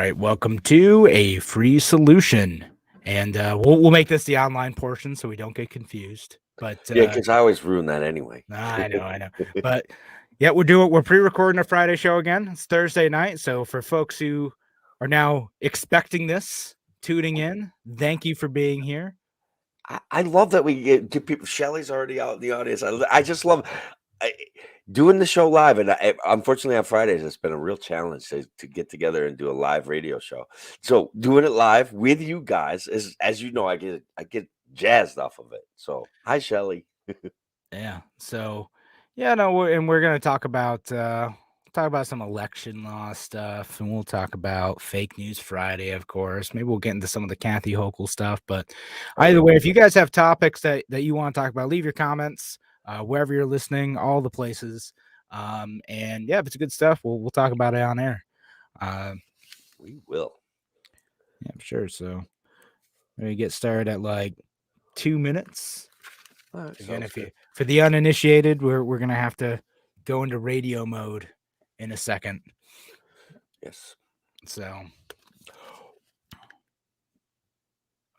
right, welcome to a free solution, and we'll make this the online portion so we don't get confused. But Yeah, because I always ruin that anyway. I know. But yeah, we're pre-recording a Friday show again. It's Thursday night, so for folks who are now expecting this, tuning in, thank you for being here. I love that we get people. Shelly's already out in the audience. I just love I, doing the show live, and unfortunately on Fridays it's been a real challenge to get together and do a live radio show. So doing it live with you guys is, as you know, I get jazzed off of it. So hi, Shelly. Yeah. So, yeah, no, we're gonna talk about some election law stuff, and we'll talk about fake news Friday, of course. Maybe we'll get into some of the Kathy Hochul stuff. But either way, if you guys have topics that you want to talk about, leave your comments wherever you're listening, all the places. And yeah, if it's good stuff, we'll talk about it on air. We will. Yeah, sure. So we get started at like 2 minutes. Again, if you for the uninitiated, we're gonna have to go into radio mode in a second. Yes. So,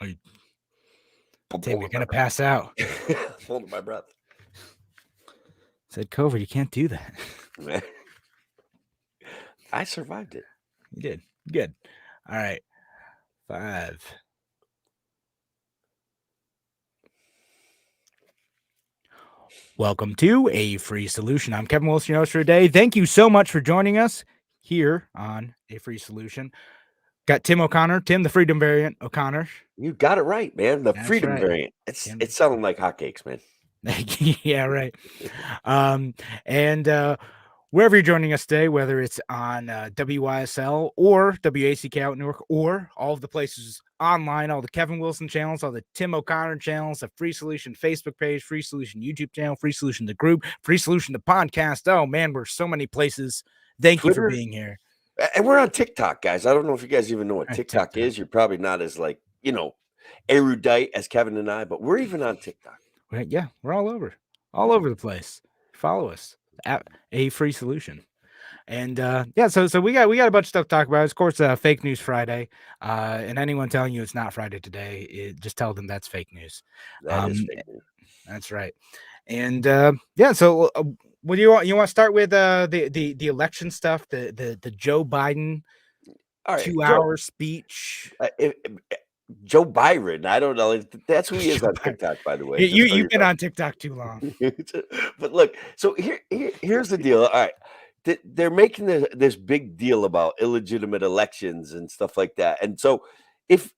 Tim, you're gonna pass out. Holding my breath. Said COVID, you can't do that. I survived it. You did good. All right, 5. Welcome to A Free Solution. I'm Kevin Wilson, your host for today. Thank you so much for joining us here on A Free Solution. Got Tim O'Connor, Tim the Freedom Variant O'Connor. You got it right, man. The That's Freedom right. Variant. It's sounding like hotcakes, man. Yeah, right. And wherever you're joining us today, whether it's on WYSL or WACK out in Newark, or all of the places online, all the Kevin Wilson channels, all the Tim O'Connor channels, the Free Solution Facebook page, Free Solution YouTube channel, Free Solution the group, Free Solution the podcast. Oh man, we're so many places. Thank you for being here. And we're on TikTok, guys. I don't know if you guys even know what TikTok is. You're probably not as erudite as Kevin and I, but we're even on TikTok. Yeah, we're all over the place. Follow us at A Free Solution. And so we got a bunch of stuff to talk about. Of course, Fake News Friday. And anyone telling you it's not Friday today, just tell them that's fake news. That is fake news. That's right. And so what do you want? You want to start with the election stuff, the Joe Biden 2-hour speech. Joe Byron. I don't know. That's who he is on TikTok, by the way. You've been on TikTok too long. But look, so here's the deal. All right. They're making this big deal about illegitimate elections and stuff like that. And so if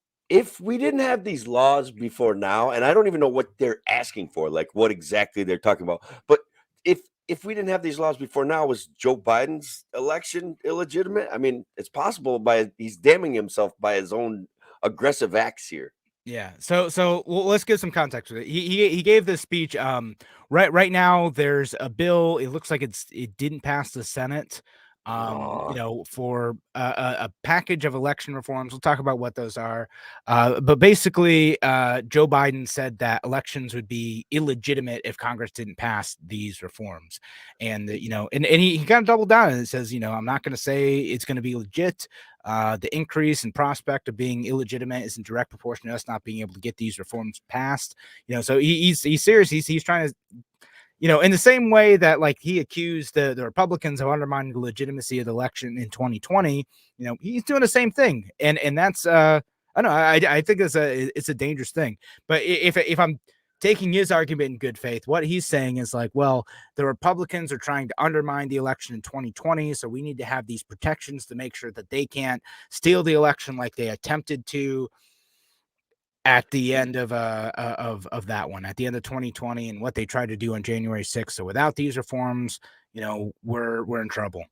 we didn't have these laws before now, and I don't even know what they're asking for, like what exactly they're talking about, but if we didn't have these laws before now, was Joe Biden's election illegitimate? I mean, it's possible he's damning himself by his own aggressive acts here. Yeah. So let's give some context with it. He gave this speech. Right now there's a bill. It looks like it didn't pass the Senate. For a package of election reforms. We'll talk about what those are. But basically, Joe Biden said that elections would be illegitimate if Congress didn't pass these reforms. And, and he kind of doubled down and it says, I'm not going to say it's going to be legit. The increase in prospect of being illegitimate is in direct proportion to us not being able to get these reforms passed. So he's serious. He's trying to, in the same way that like he accused the Republicans of undermining the legitimacy of the election in 2020, he's doing the same thing. And that's I don't know. I think it's a dangerous thing. But if I'm taking his argument in good faith, what he's saying is like, well, the Republicans are trying to undermine the election in 2020, so we need to have these protections to make sure that they can't steal the election like they attempted to at the end of that one, at the end of 2020, and what they tried to do on January 6th. So without these reforms, we're in trouble.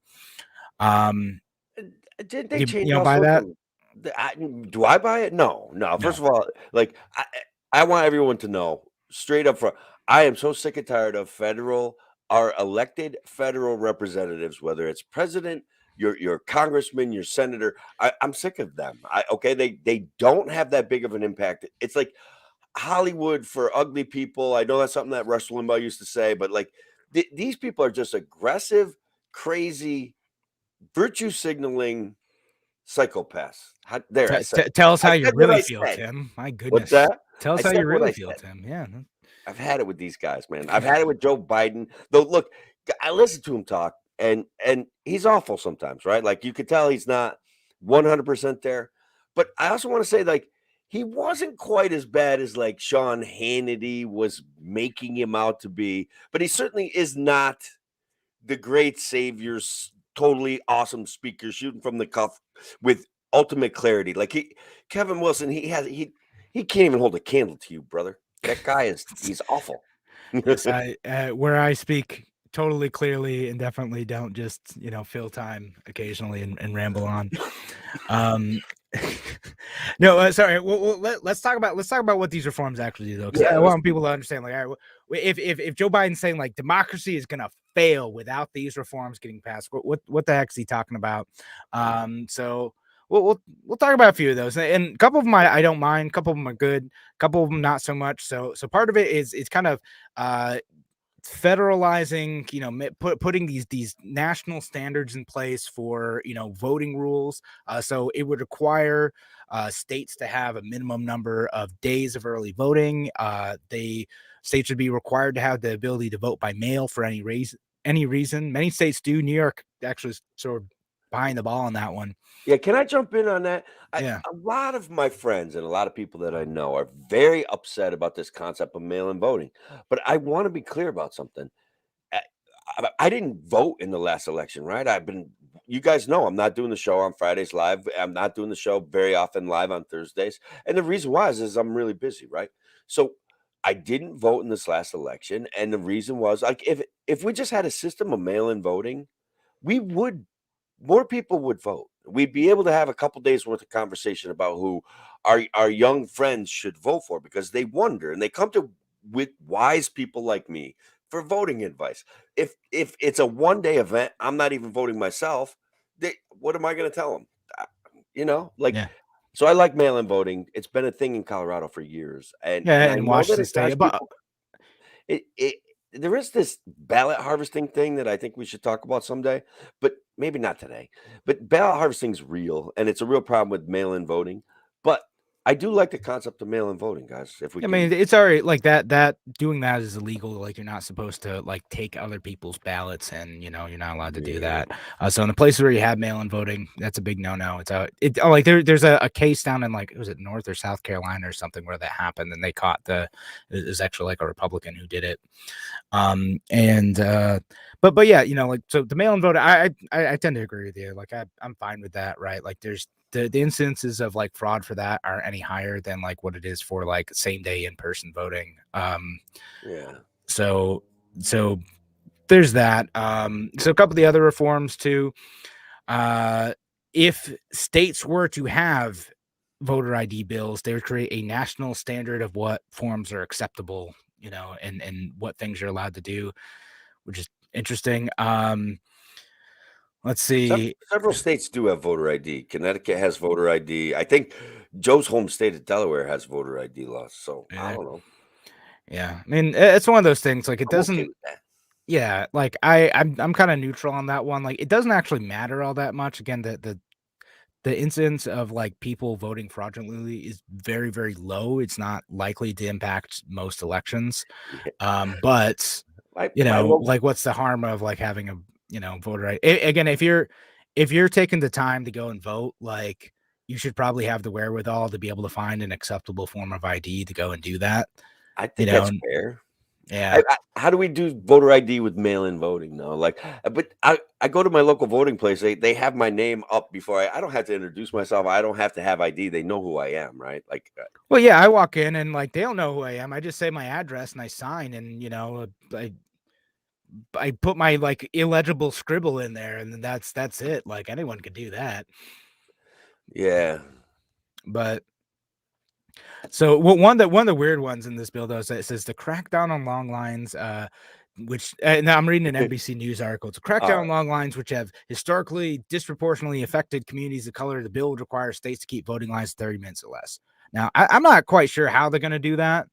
Did they change? Buy that? Do I buy it? No. First of all, like I want everyone to know straight up front. I am so sick and tired of our elected federal representatives, whether it's president, your congressman, your senator. I'm sick of them. They don't have that big of an impact. It's like Hollywood for ugly people. I know that's something that Rush Limbaugh used to say, but like these people are just aggressive, crazy, virtue signaling psychopaths. There, I said. Tell us I how you said what really I feel, said. Tim. My What's goodness. that? Tell I us how said you what I really feel, said. Tim. Yeah. I've had it with these guys, man. I've had it with Joe Biden. Though, look, I listen to him talk, and he's awful sometimes, right? Like you could tell he's not 100% there. But I also want to say, like, he wasn't quite as bad as like Sean Hannity was making him out to be. But he certainly is not the great saviors, totally awesome speaker, shooting from the cuff with ultimate clarity. Like Kevin Wilson, he can't even hold a candle to you, brother. That guy he's awful. Yes, where I speak totally clearly and definitely don't just, fill time occasionally and ramble on. Um, no, sorry. Let's talk about what these reforms actually do, though, because Yeah, I let's want people to understand. Like, all right, if Joe Biden's saying like democracy is gonna fail without these reforms getting passed, what the heck is he talking about? So we'll talk about a few of those, and a couple of them I don't mind, a couple of them are good, a couple of them not so much. So part of it is kind of uh federalizing, putting these national standards in place for voting rules. So it would require states to have a minimum number of days of early voting. They States would be required to have the ability to vote by mail for any reason. Any reason, many states do. New York actually is sort of behind the ball on that one. Yeah, can I jump in on that? Yeah, A lot of my friends and a lot of people that I know are very upset about this concept of mail-in voting. But I want to be clear about something. I I didn't vote in the last election, right? You guys know I'm not doing the show on Fridays live. I'm not doing the show very often live on Thursdays. And the reason why is I'm really busy, right? So I didn't vote in this last election. And the reason was like if we just had a system of mail-in voting, we would more people would vote. We'd be able to have a couple days worth of conversation about who our young friends should vote for because they wonder and they come to with wise people like me for voting advice. If it's a one-day event, I'm not even voting myself. What am I going to tell them? Like yeah, so I like mail-in voting. It's been a thing in Colorado for years, and yeah. I In know that Washington it State, drives but people. It there is this ballot harvesting thing that I think we should talk about someday, but maybe not today. But ballot harvesting is real, and it's a real problem with mail-in voting. But I do like the concept of mail-in voting, guys. If we I can, mean, it's already like that doing that is illegal. Like you're not supposed to like take other people's ballots, and you're not allowed to do yeah, that. So in the places where you have mail-in voting, that's a big no-no. Like there's a case down in like, was it North or South Carolina or something where that happened, and they caught it was actually like a Republican who did it. And but yeah, like so the mail-in vote, I tend to agree with you. Like I'm fine with that, right? Like there's the incidences of like fraud for that aren't any higher than like what it is for like same day in-person voting. yeah. So so there's that. So a couple of the other reforms too. Uh if states were to have voter ID bills, they would create a national standard of what forms are acceptable, and what things you're allowed to do, which is interesting. Let's see. Several states do have voter ID. Connecticut has voter ID. I think Joe's home state of Delaware has voter ID laws. So I Yeah, don't know. yeah. I mean, it's one of those things. Like it I'm okay doesn't. with that. Yeah, like I'm kind of neutral on that one. Like it doesn't actually matter all that much. Again, the incidence of like people voting fraudulently is very very low. It's not likely to impact most elections. Yeah. But My local, like what's the harm of like having a voter ID? Again, if you're taking the time to go and vote, like you should probably have the wherewithal to be able to find an acceptable form of ID to go and do that. I You think know, that's fair. yeah. How do we do voter ID with mail-in voting? No, like, but I go to my local voting place. They have my name up before I don't have to introduce myself. I don't have to have ID. They know who I am, right? Like, Well, yeah, I walk in and like they don't know who I am. I just say my address and I sign, and I put my like illegible scribble in there, and then that's it. Like anyone could do that. yeah. But so one of the weird ones in this bill though is that it says the crackdown on long lines, which now I'm reading an NBC News article. To crack All down on right. long lines, which have historically disproportionately affected communities of color, the bill would require states to keep voting lines 30 minutes or less. Now, I'm not quite sure how they're going to do that.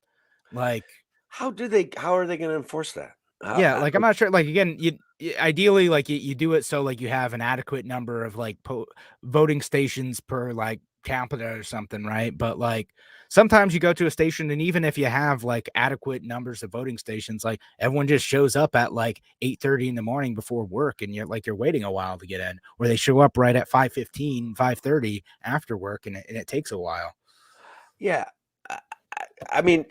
Like, How are they going to enforce that? yeah, like I'm not sure. Like again, ideally, like you do it so like you have an adequate number of like voting stations per like capita or something, right? But like sometimes you go to a station, and even if you have like adequate numbers of voting stations, like everyone just shows up at like 8:30 in the morning before work, and you're waiting a while to get in, or they show up right at 5:15, 5:30 after work, and it takes a while. Yeah. I mean,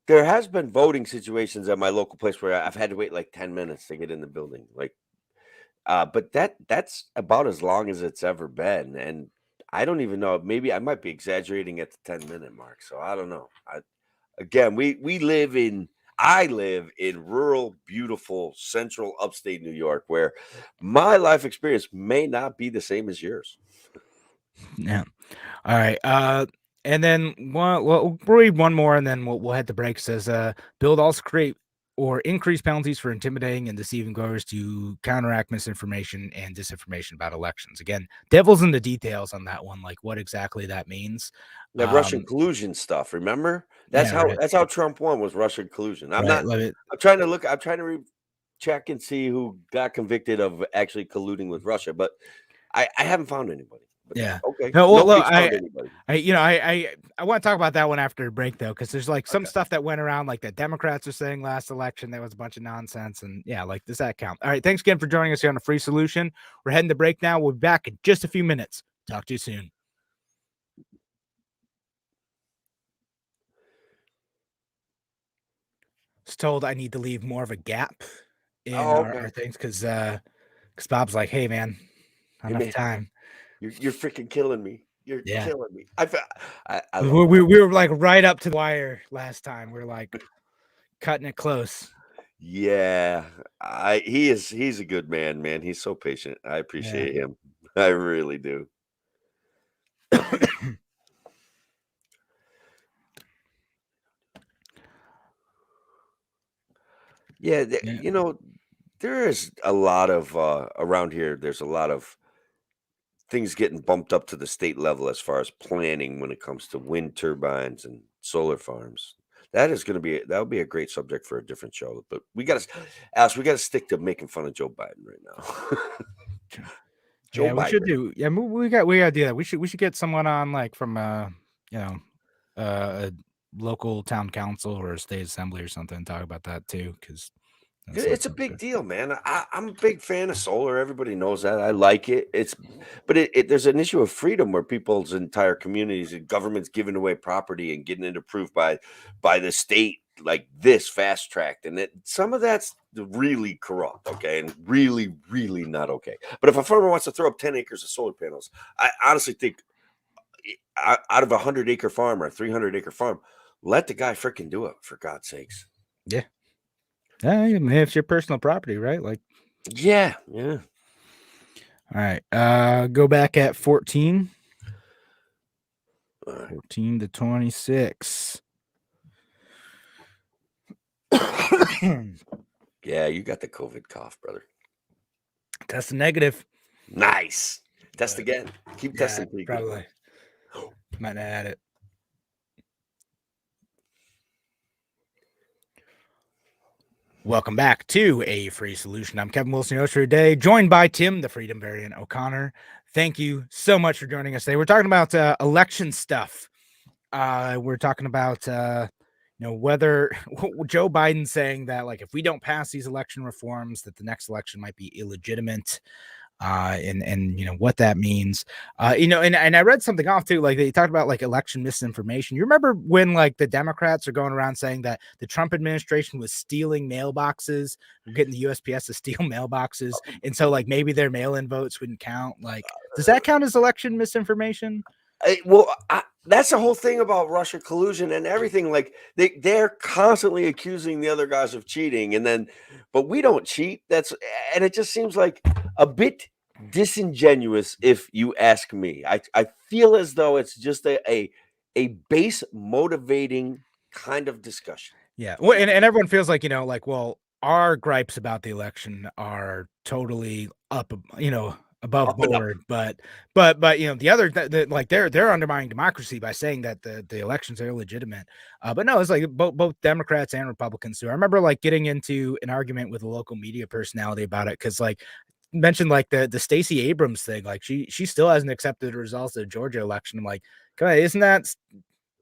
there has been voting situations at my local place where I've had to wait like 10 minutes to get in the building. Like, but that's about as long as it's ever been. And I don't even know. Maybe I might be exaggerating at the 10-minute mark. So I don't know. Again, I live in rural, beautiful, central upstate New York, where my life experience may not be the same as yours. Yeah. All right. And then we'll read one more, and then we'll head to break. It says, bill also create or increase penalties for intimidating and deceiving voters to counteract misinformation and disinformation about elections. Again, devil's in the details on that one, like what exactly that means. The Russian collusion stuff, remember? That's Yeah, how right. that's how Trump won, was Russian collusion. Right. Love it. I'm trying to check and see who got convicted of actually colluding with Russia, but I haven't found anybody. But Yeah. okay. No, well, look, Nobody's found anybody. I want to talk about that one after a break, though, because there's like some Okay. stuff that went around, like that Democrats are saying last election that was a bunch of nonsense, and yeah, like does that count? All right, thanks again for joining us here on the Free Solution. We're heading to break now. We'll be back in just a few minutes. Talk to you soon. Was told I need to leave more of a gap in Okay. our things because Bob's like, hey man, not Hey, enough man, time. you're freaking killing me. You're Yeah. killing me. I We, love we, we were like right up to the wire last time. We are like cutting it close. Yeah, he's a good man. He's so patient. I appreciate him. I really do. Yeah, you know, there is a lot of around here. There's a lot of things getting bumped up to the state level as far as planning when it comes to wind turbines and solar farms. That'll be a great subject for a different show. But we got to stick to making fun of Joe Biden right now. Joe Yeah, we Biden. should do. Yeah, we got to do that. We should get someone on like from a local town council or a state assembly or something and talk about that too, because It's a big deal, man. I'm a big fan of solar. Everybody knows that. I like it. But there's an issue of freedom where people's entire communities and governments giving away property and getting it approved by the state like this fast tracked, and some of that's really corrupt. Okay, and really, really not okay. But if a farmer wants to throw up 10 acres of solar panels, I honestly think out of a 100-acre farm or a 300-acre farm, let the guy freaking do it, for God's sakes. Yeah. Yeah, it's your personal property, right? Like, yeah. All right. Go back at 14. 14 to 26. Yeah, you got the COVID cough, brother. Test negative. Nice. Test again. Keep testing. Probably. Might not add it. Welcome back to A Free Solution. I'm Kevin Wilson, your host for today, joined by Tim, the Freedom Variant O'Connor. Thank you so much for joining us today. We're talking about election stuff. We're talking about whether Joe Biden saying that like if we don't pass these election reforms, that the next election might be illegitimate. And what that means, and I read something off too, like they talked about like election misinformation. You remember when like the Democrats are going around saying that the Trump administration was stealing mailboxes, getting the USPS to steal mailboxes, and so like maybe their mail-in votes wouldn't count. Like, does that count as election misinformation? That's the whole thing about Russia collusion and everything. Like they're constantly accusing the other guys of cheating, but we don't cheat. And it just seems like a bit disingenuous, if you ask me. I feel as though it's just a base motivating kind of discussion. Yeah, well, and everyone feels like well, our gripes about the election are totally up above Up and up. board, but you know the other like they're undermining democracy by saying that the elections are illegitimate. But no, it's like both Democrats and Republicans do. I remember like getting into an argument with a local media personality about it because like mentioned like the Stacey Abrams thing, like she still hasn't accepted the results of the Georgia election. I'm like, God, isn't that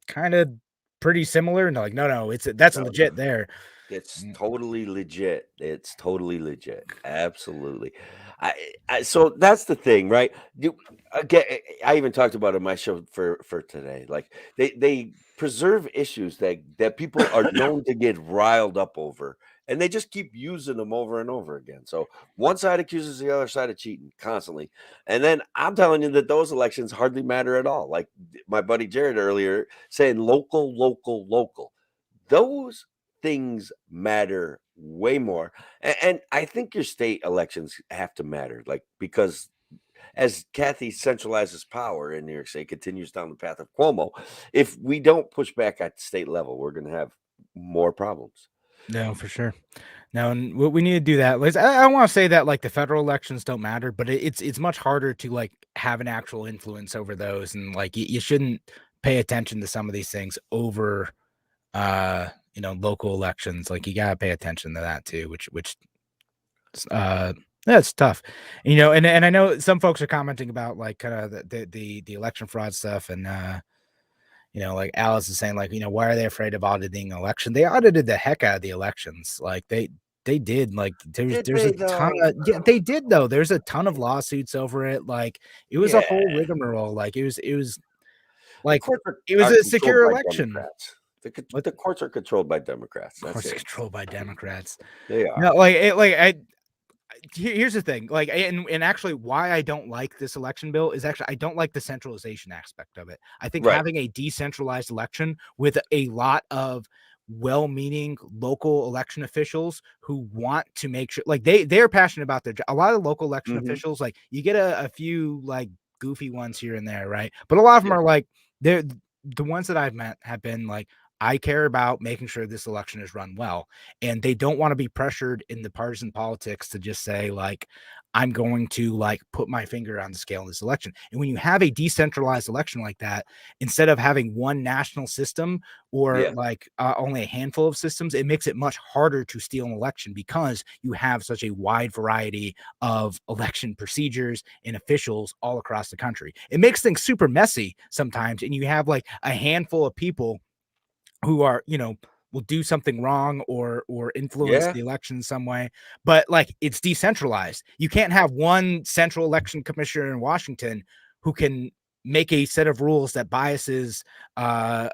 kind of pretty similar? And they're like, no, that's No, legit there. it's totally legit. It's totally legit. Absolutely. So that's the thing, right? Again, I even talked about it in my show for today. Like they preserve issues that people are known to get riled up over, and they just keep using them over and over again. So one side accuses the other side of cheating constantly, and then I'm telling you that those elections hardly matter at all. Like my buddy Jared earlier saying, local, local, local. Those things matter way more. And I think your state elections have to matter, like, because as Kathy centralizes power in New York State, continues down the path of Cuomo, if we don't push back at the state level, we're going to have more problems. No, for sure. No, and we need to do that. Like, I want to say that like the federal elections don't matter, but it's much harder to like have an actual influence over those, and like you shouldn't pay attention to some of these things over local elections. Like you gotta pay attention to that too, which that's tough. And I know some folks are commenting about like kind of the election fraud stuff, and like Alice is saying, like, why are they afraid of auditing an election? They audited the heck out of the elections. Like they did. Like Did there's they a ton though? of they did though. There's a ton of lawsuits over it. Like it was a Yeah, whole rigmarole. Like it was the like courts it was are a controlled secure by election. Democrats. What The courts are controlled by Democrats. of That's course it's it. controlled by Democrats. They are. No, like it like I here's the thing, like, and actually why I don't like this election bill is actually I don't like the centralization aspect of it. I think Right. having a decentralized election with a lot of well-meaning local election officials who want to make sure, like, they're passionate about their job. A lot of local election Mhm. officials, like, you get a few like goofy ones here and there, right? But a lot of them Yeah. are like they're the ones that I've met have been like, I care about making sure this election is run well, and they don't want to be pressured in the partisan politics to just say like, I'm going to like put my finger on the scale in this election. And when you have a decentralized election like that, instead of having one national system or Yeah. like only a handful of systems, it makes it much harder to steal an election because you have such a wide variety of election procedures and officials all across the country. It makes things super messy sometimes, and you have like a handful of people who are, will do something wrong or influence Yeah. the election in some way, but like it's decentralized. You can't have one central election commissioner in Washington who can make a set of rules that biases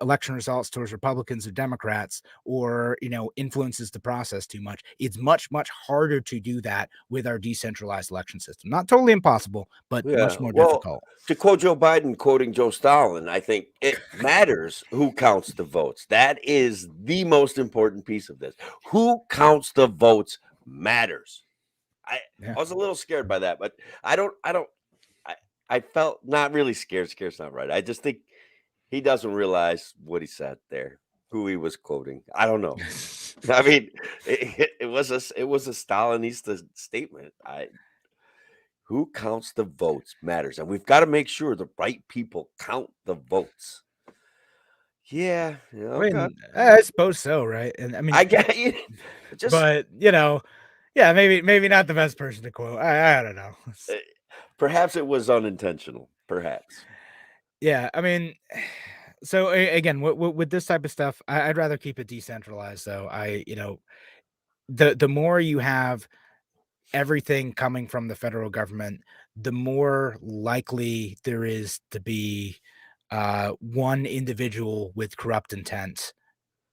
election results towards Republicans or Democrats, or influences the process too much. It's much harder to do that with our decentralized election system. Not totally impossible, but Yeah. much more Well, difficult. to quote Joe Biden quoting Joe Stalin, I think it matters who counts the votes. That is the most important piece of this. Who counts the votes matters. I Yeah. I was a little scared by that, but I don't I I felt not really scared. Scared's not right. I just think he doesn't realize what he said there, who he was quoting. I don't know. I mean, it was a Stalinista statement. Who counts the votes matters, and we've got to make sure the right people count the votes. Yeah, yeah, I okay. mean, I suppose so, right? And I mean, I get you. Just but yeah, maybe not the best person to quote. I don't know. uh, perhaps it was unintentional. Perhaps. Yeah, I mean, so again, with this type of stuff, I'd rather keep it decentralized. Though the more you have everything coming from the federal government, the more likely there is to be one individual with corrupt intent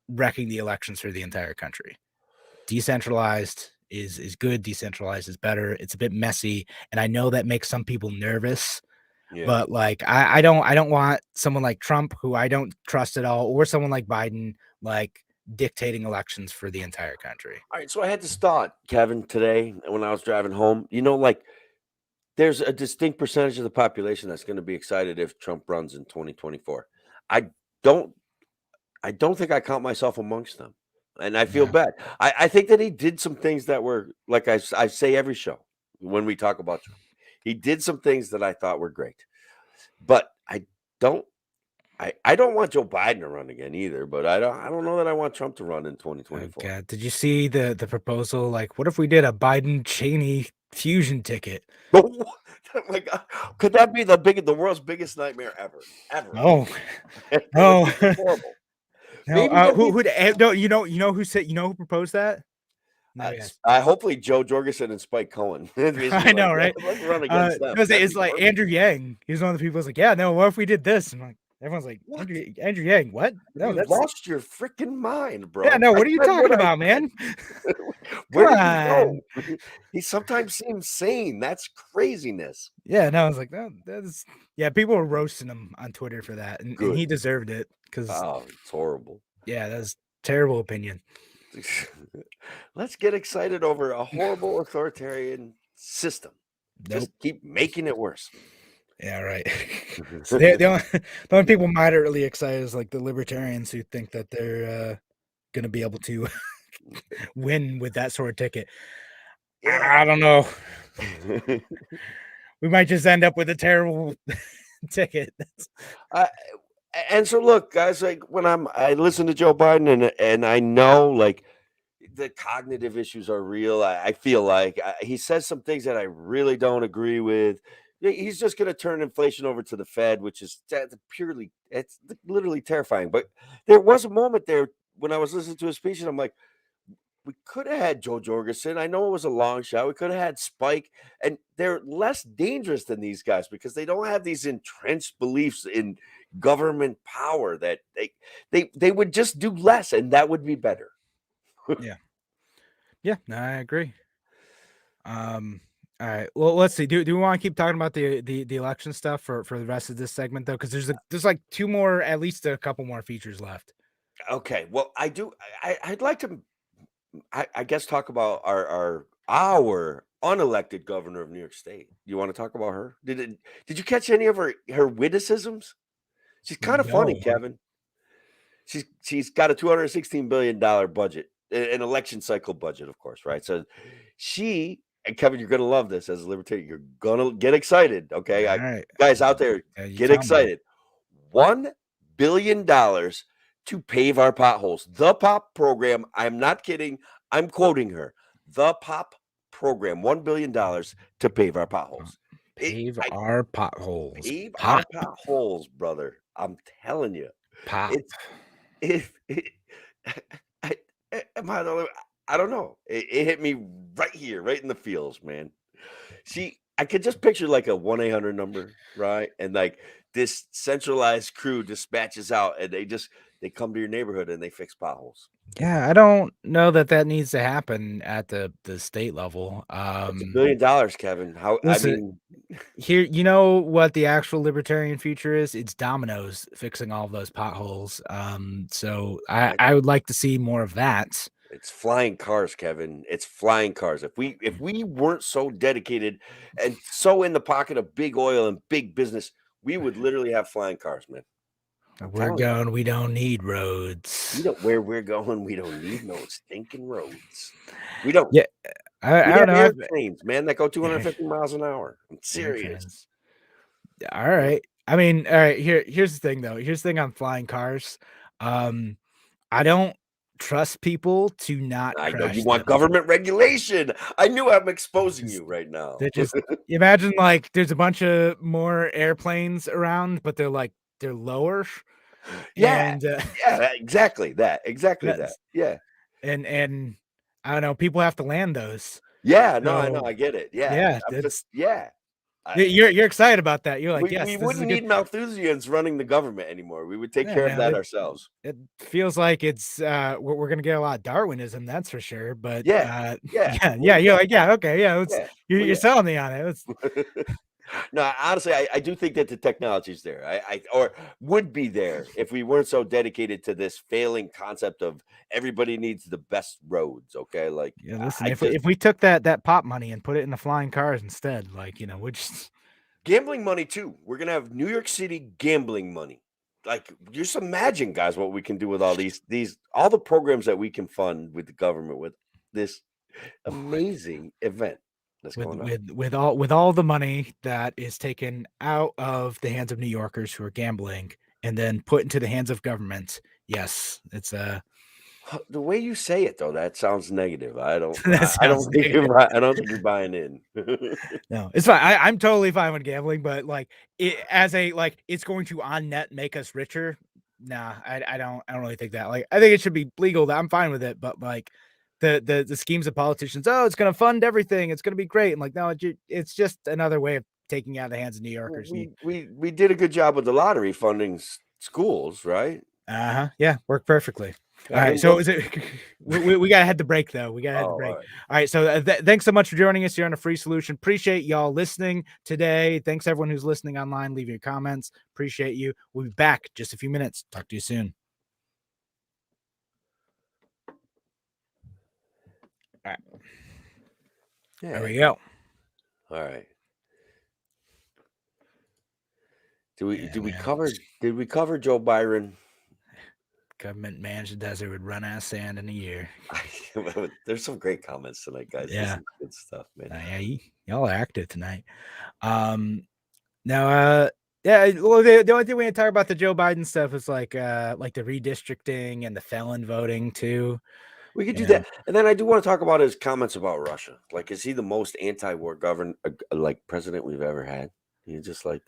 wrecking the elections for the entire country. Decentralized is good, decentralized is better. It's a bit messy, and I know that makes some people nervous, Yeah. but like I don't want someone like Trump, who I don't trust at all, or someone like Biden, like dictating elections for the entire country. All right. So I had this thought, Kevin, today when I was driving home. Like there's a distinct percentage of the population that's going to be excited if Trump runs in 2024. I don't I don't think I count myself amongst them, and I feel Yeah. bad. I think that he did some things that were like I say every show when we talk about Trump. He did some things that I thought were great, but don't. I don't want Joe Biden to run again either, but I don't know that I want Trump to run in Oh 2024. God, did you see the proposal? Like, what if we did a Biden Cheney fusion ticket? Oh my God. Could that be the world's biggest nightmare ever? Ever. No, It would no, be horrible. no. Maybe there'll be No, you know who proposed that? No, yes. hopefully Joe Jorgensen and Spike Cohen. Basically, I like, know, right? let's run against them. Because That'd it's be like perfect. Andrew Yang. He's one of the people who's like, yeah, no, what if we did this? And like, everyone's like, What? Andrew Yang, what? No, You that's lost your freaking mind, yeah, bro. no, I what are you said what talking I about, said. man? Where Come did he on. go? He sometimes seems sane. That's craziness. Yeah, no, I was like, no, that's yeah, people were roasting him on Twitter for that, and Good. he deserved it because Oh, it's horrible. yeah, that's terrible opinion. Let's get excited over a horrible authoritarian system. Nope. Just keep making it worse. Yeah, right. So the only people moderately excited is like the libertarians who think that they're gonna be able to win with that sort of ticket. Yeah. I don't know. We might just end up with a terrible ticket. And so look, guys, like when I listen to Joe Biden and I know like the cognitive issues are real. I feel like he says some things that I really don't agree with. He's just going to turn inflation over to the Fed, which is purely, it's literally terrifying. But there was a moment there when I was listening to his speech, and I'm like, we could have had Joe Jorgensen. I know it was a long shot. We could have had Spike, and they're less dangerous than these guys because they don't have these entrenched beliefs in government power that they would just do less, and that would be better. Yeah, no, I agree. All right. Well, let's see. Do we want to keep talking about the election stuff for the rest of this segment though? Because there's like two more, at least a couple more features left. Okay. Well, I do. I'd like to. I guess talk about our unelected governor of New York State. You want to talk about her? Did you catch any of her witticisms? She's kind of funny, No. Kevin. She's got a $216 billion budget, an election cycle budget, of course, right? So she and Kevin, you're gonna love this as a libertarian. You're gonna get excited. Okay. All right. Guys out there, You get tell me. excited. $1 billion to pave our potholes. The POP program. I'm not kidding. I'm quoting her. The POP program. $1 billion to pave our potholes. Pave our potholes. Pave Pop. our potholes, brother. I'm telling you. Pop. Am I the only? I don't know. It hit me right here, right in the feels, man. I could just picture like a 1-800 number, right? And like this centralized crew dispatches out, and they come to your neighborhood and they fix potholes. Yeah, I don't know that needs to happen at the state level. It's $1 billion, Kevin. Listen, here, you know what the actual libertarian future is? It's Domino's fixing all those potholes. So I would like to see more of that. It's flying cars, Kevin. It's flying cars. If we weren't so dedicated and so in the pocket of big oil and big business, we would literally have flying cars, man. We're going. We don't need roads. Where we're going, we don't need no stinking roads. We don't. Yeah, I don't know. Airplanes, man, that go 250 miles an hour. I'm serious. All right. I mean, all right. Here's the thing, though. Here's the thing on flying cars. I don't trust people to not. I know you want government regulation. I knew I'm exposing you right now. Just imagine like there's a bunch of more airplanes around, but they're lower. Yeah, and, yeah, exactly that. Yeah, and I don't know. People have to land those. Yeah, no, I know. I get it. Yeah, yeah. You're excited about that. You're like, yes, we wouldn't need Malthusians running the government anymore. We would take care of that ourselves. It feels like it's we're gonna get a lot of Darwinism, that's for sure. But yeah. You're like, yeah, okay, yeah. You're selling me on it. No, honestly, I do think that the technology is there. Or would be there if we weren't so dedicated to this failing concept of everybody needs the best roads. Okay, like listen, if we took that pop money and put it in the flying cars instead, like we're just gambling money too. We're gonna have New York City gambling money. Like, just imagine, guys, what we can do with all all the programs that we can fund with the government with this amazing event. that's with going on. with all the money that is taken out of the hands of New Yorkers who are gambling and then put into the hands of government. Yes, it's The way you say it though, that sounds negative. I don't that I sounds don't think negative. I don't think you're buying in. No, it's fine. I'm totally fine with gambling, but like it as a like it's going to on net make us richer. Nah, I don't really think that. Like I think it should be legal. I'm fine with it, but like the schemes of politicians, oh, it's gonna fund everything, it's gonna be great. And like, no, it's just another way of taking out of the hands of New Yorkers. We did a good job with the lottery funding schools, right? Uh-huh. Yeah, worked perfectly. All right. And So look, is it we gotta head the break though. We gotta head the oh, break. all right. All right. So thanks so much for joining us here on A Free Solution. Appreciate y'all listening today. Thanks everyone who's listening online. Leave your comments. Appreciate you. We'll be back just a few minutes. Talk to you soon. All right. Yeah. There we go. All right. Did we Yeah, did we man. cover Joe Byron? Government managed the desert would run out of sand in a year. There's some great comments tonight, guys. Yeah. This is good stuff, man. Yeah, y'all are active tonight. Now, yeah. Well, the only thing we can talk about the Joe Biden stuff is like the redistricting and the felon voting too. We could do Yeah. that, and then I do want to talk about his comments about Russia. Like, is he the most anti-war president we've ever had? He's just like,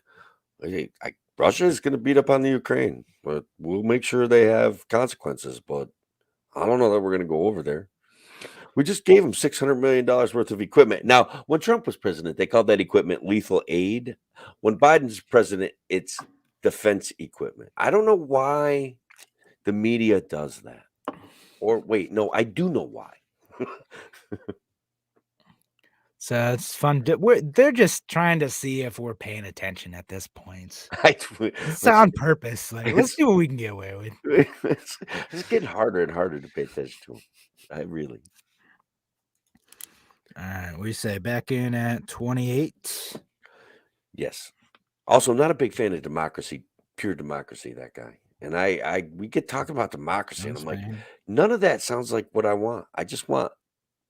hey, Russia is going to beat up on the Ukraine, but we'll make sure they have consequences. But I don't know that we're going to go over there. We just gave him $600 million worth of equipment. Now, when Trump was president, they called that equipment lethal aid. When Biden's president, it's defense equipment. I don't know why the media does that. Or wait, no, I do know why. So it's fun. They're just trying to see if we're paying attention at this point. It's on purpose. Like, let's see what we can get away with. It's getting harder and harder to pay attention to him. I really. All right, we say back in at 28. Yes. Also, not a big fan of democracy, pure democracy, that guy. And we get talking about democracy, and I'm like, none of that sounds like what I want. I just want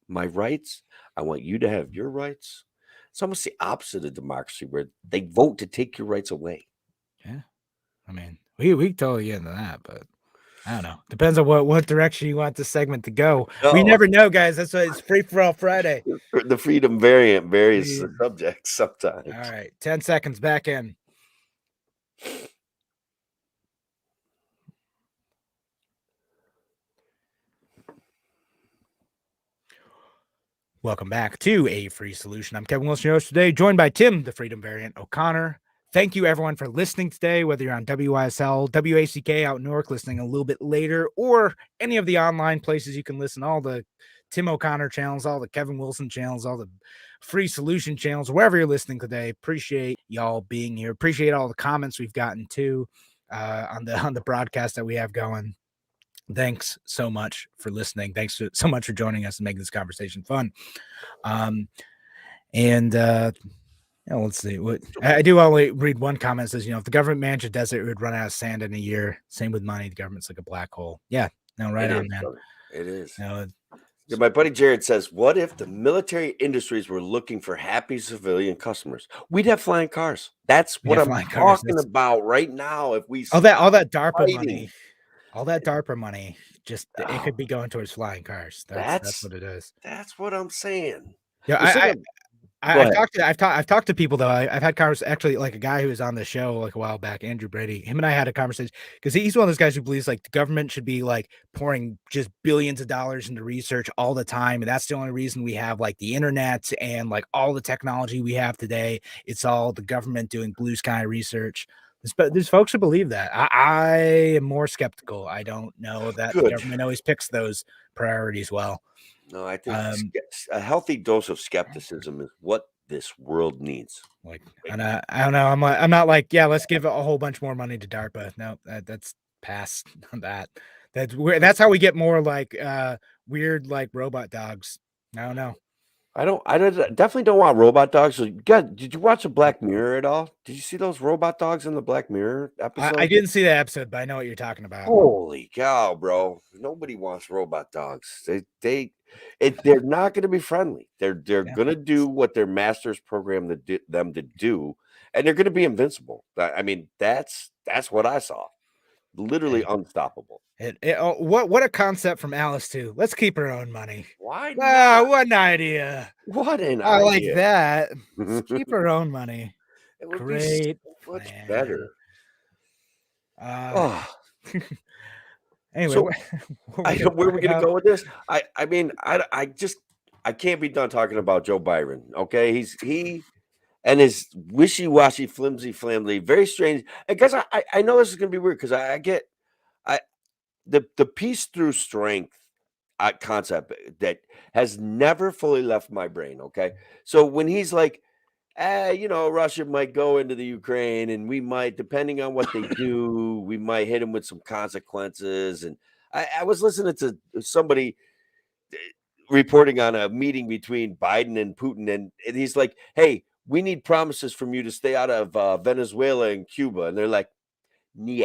my rights. I want you to have your rights. It's almost the opposite of democracy, where they vote to take your rights away. Yeah. I mean, we totally get into that, but I don't know. Depends on what direction you want this segment to go. We never know, guys. That's why it's Free for All Friday. The freedom variant varies the subject sometimes. All right, 10 seconds back in. Welcome back to A Free Solution. I'm Kevin Wilson, your host today, joined by Tim, the Freedom Variant O'Connor. Thank you, everyone, for listening today, whether you're on WYSL, WACK out in Newark, listening a little bit later, or any of the online places you can listen, all the Tim O'Connor channels, all the Kevin Wilson channels, all the Free Solution channels, wherever you're listening today. Appreciate y'all being here. Appreciate all the comments we've gotten, too, on the broadcast that we have going. Thanks so much for listening. Thanks so much for joining us and making this conversation fun. Let's see what I do. Only read one comment. It says, if the government managed a desert, it would run out of sand in a year. Same with money. The government's like a black hole. Yeah, no, right on, man. It is. No, my buddy Jared says, what if the military industries were looking for happy civilian customers? We'd have flying cars. That's what I'm talking about right now. If we all that DARPA money. All that DARPA money, just it could be going towards flying cars. That's what it is. That's what I'm saying. Yeah, I've talked to people though. I've had conversations, actually, like a guy who was on the show like a while back, Andrew Brady. Him and I had a conversation because he's one of those guys who believes like the government should be like pouring just billions of dollars into research all the time, and that's the only reason we have like the internet and like all the technology we have today. It's all the government doing blue sky research. There's folks who believe that. I am more skeptical. I don't know that the government always picks those priorities well. No, I think a healthy dose of skepticism is what this world needs. And I don't know. I'm not like, yeah, let's give a whole bunch more money to DARPA. No, that's past that. That's how we get more like weird like robot dogs. I don't know. I definitely don't want robot dogs. Did you watch the Black Mirror at all? Did you see those robot dogs in the Black Mirror episode? I didn't see that episode, but I know what you're talking about. Holy cow, bro. Nobody wants robot dogs. They they're not going to be friendly. They're Yeah. going to do what their masters program them to do, and they're going to be invincible. I mean, that's what I saw. Literally Hey, unstoppable. what a concept from Alice too. Let's keep our own money. Why Ah, not? what an idea. What an I like idea! that. Let's keep our own money. It would be so Great much plan. better. Uh, Oh, anyway, so what were we gonna where are talk we going to about? go with this? I mean, I just I can't be done talking about Joe Byron. Okay, he and his wishy-washy, flimsy, flamly, very strange. Because I know this is going to be weird because I get I the peace through strength concept that has never fully left my brain. Okay, so when he's like, Russia might go into the Ukraine, and we might, depending on what they do, we might hit them with some consequences. And I was listening to somebody reporting on a meeting between Biden and Putin, and he's like, "Hey, we need promises from you to stay out of Venezuela and Cuba," and they're like, "Niet."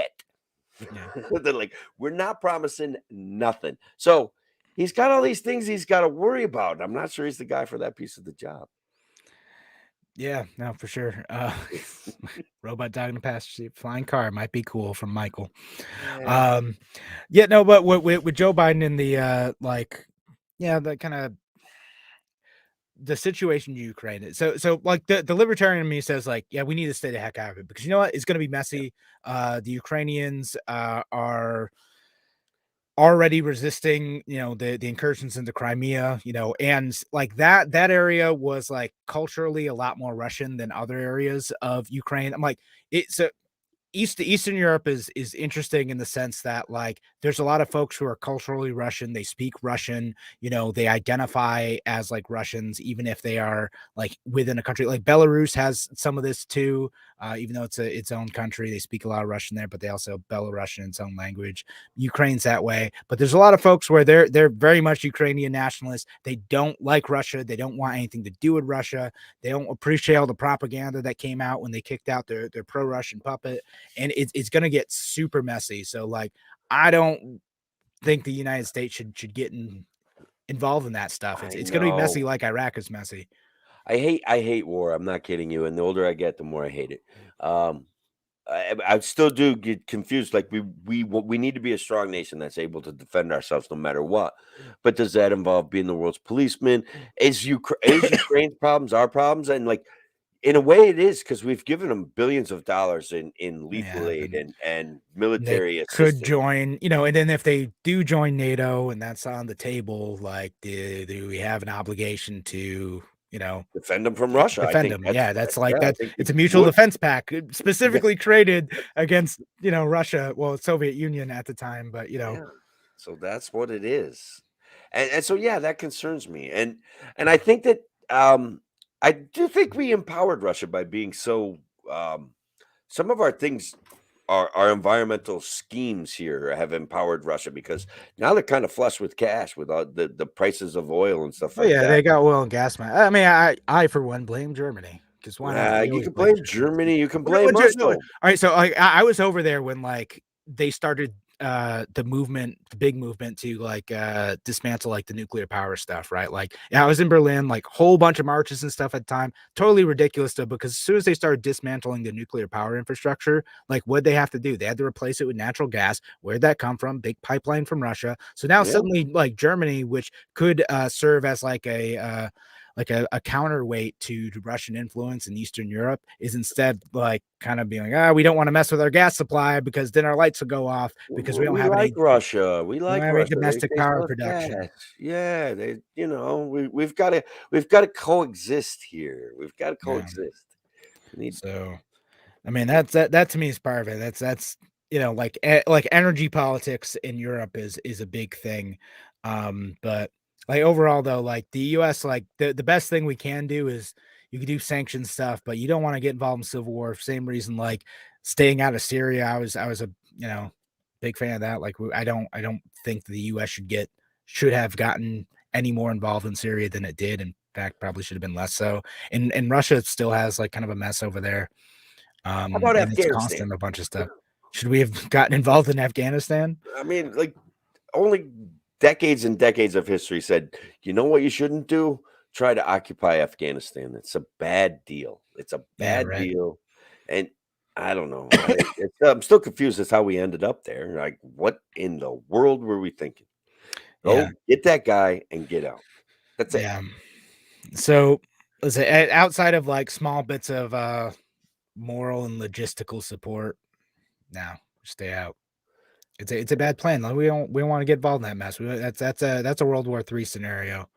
Yeah. They're like, "We're not promising nothing." So he's got all these things he's got to worry about. I'm not sure he's the guy for that piece of the job. Yeah, no, for sure. Robot dog in the passenger seat, flying car might be cool from Michael. Yeah. Um, yeah, no, but with Joe Biden in the the kind of the situation in Ukraine. So like the libertarian in me says like, yeah, we need to stay the heck out of it because you know what? It's going to be messy. The Ukrainians are already resisting, the incursions into Crimea, and like that area was like culturally a lot more Russian than other areas of Ukraine. I'm like, it's a Eastern Europe is interesting in the sense that like there's a lot of folks who are culturally Russian. They speak Russian, they identify as like Russians, even if they are like within a country. Like Belarus has some of this too, even though it's its own country. They speak a lot of Russian there, but they also Belarusian in its own language. Ukraine's that way, but there's a lot of folks where they're very much Ukrainian nationalists. They don't like Russia. They don't want anything to do with Russia. They don't appreciate all the propaganda that came out when they kicked out their pro-Russian puppet, and it's going to get super messy. So like, I don't think the United States should get involved in that stuff. I It's going to be messy know. like Iraq is messy. I hate war. I'm not kidding you. And the older I get, the more I hate it. I still do get confused. Like we need to be a strong nation that's able to defend ourselves no matter what. But does that involve being the world's policeman? Is Ukraine's problems our problems? And like in a way, it is because we've given them billions of dollars in lethal Yeah, aid and they military could assistance. join, and then if they do join NATO and that's on the table, like, do we have an obligation to, Defend them from Russia. I defend think them? that's Yeah, that's like yeah. I that. think we It's a mutual would. defense pact Yeah, specifically created against, Russia, well, Soviet Union at the time, but yeah. So that's what it is. And so yeah, that concerns me. And I think that I do think we empowered Russia by being so some of our things our environmental schemes here have empowered Russia because now they're kind of flush with cash with all the prices of oil and stuff oh like yeah, that. they got oil and gas. I mean, I for one blame Germany because why not? They You always can blame blame Germany. Germany, you can No, blame us no. All though. right, so like I was over there when like they started the big movement to like dismantle like the nuclear power stuff, right? Like, yeah, I was in Berlin, like whole bunch of marches and stuff at the time. Totally ridiculous though, because as soon as they started dismantling the nuclear power infrastructure, like what'd they have to do? They had to replace it with natural gas. Where'd that come from? Big pipeline from Russia. So now Yeah. suddenly like Germany, which could serve as like a counterweight to Russian influence in Eastern Europe, is instead like kind of being like, we don't want to mess with our gas supply because then our lights will go off because we don't We have like any Russia. We we don't like have any Russia. They domestic they power sell us production. gas. Yeah, we've got to coexist here. We've got to Yeah. coexist. We need So I mean that to me is part of it. That's like energy politics in Europe is a big thing. But like overall though, like the US, like the best thing we can do is you can do sanction stuff, but you don't want to get involved in civil war. Same reason like staying out of Syria. I was a big fan of that. Like I don't think the US should have gotten any more involved in Syria than it did. In fact, probably should have been less so. And Russia still has like kind of a mess over there, How about and it's Afghanistan? costing them a bunch of stuff. Should we have gotten involved in Afghanistan? I mean, like only decades and decades of history said, you know what you shouldn't do? Try to occupy Afghanistan. It's a bad deal. It's a Yeah, bad right. deal. And I don't know. I'm still confused as how we ended up there. Like, what in the world were we thinking? Yeah, Go get that guy and get out. That's it. yeah. So, listen, outside of like small bits of moral and logistical support, now stay out. It's a bad plan. Like, we don't want to get involved in that mess. That's a World War III scenario.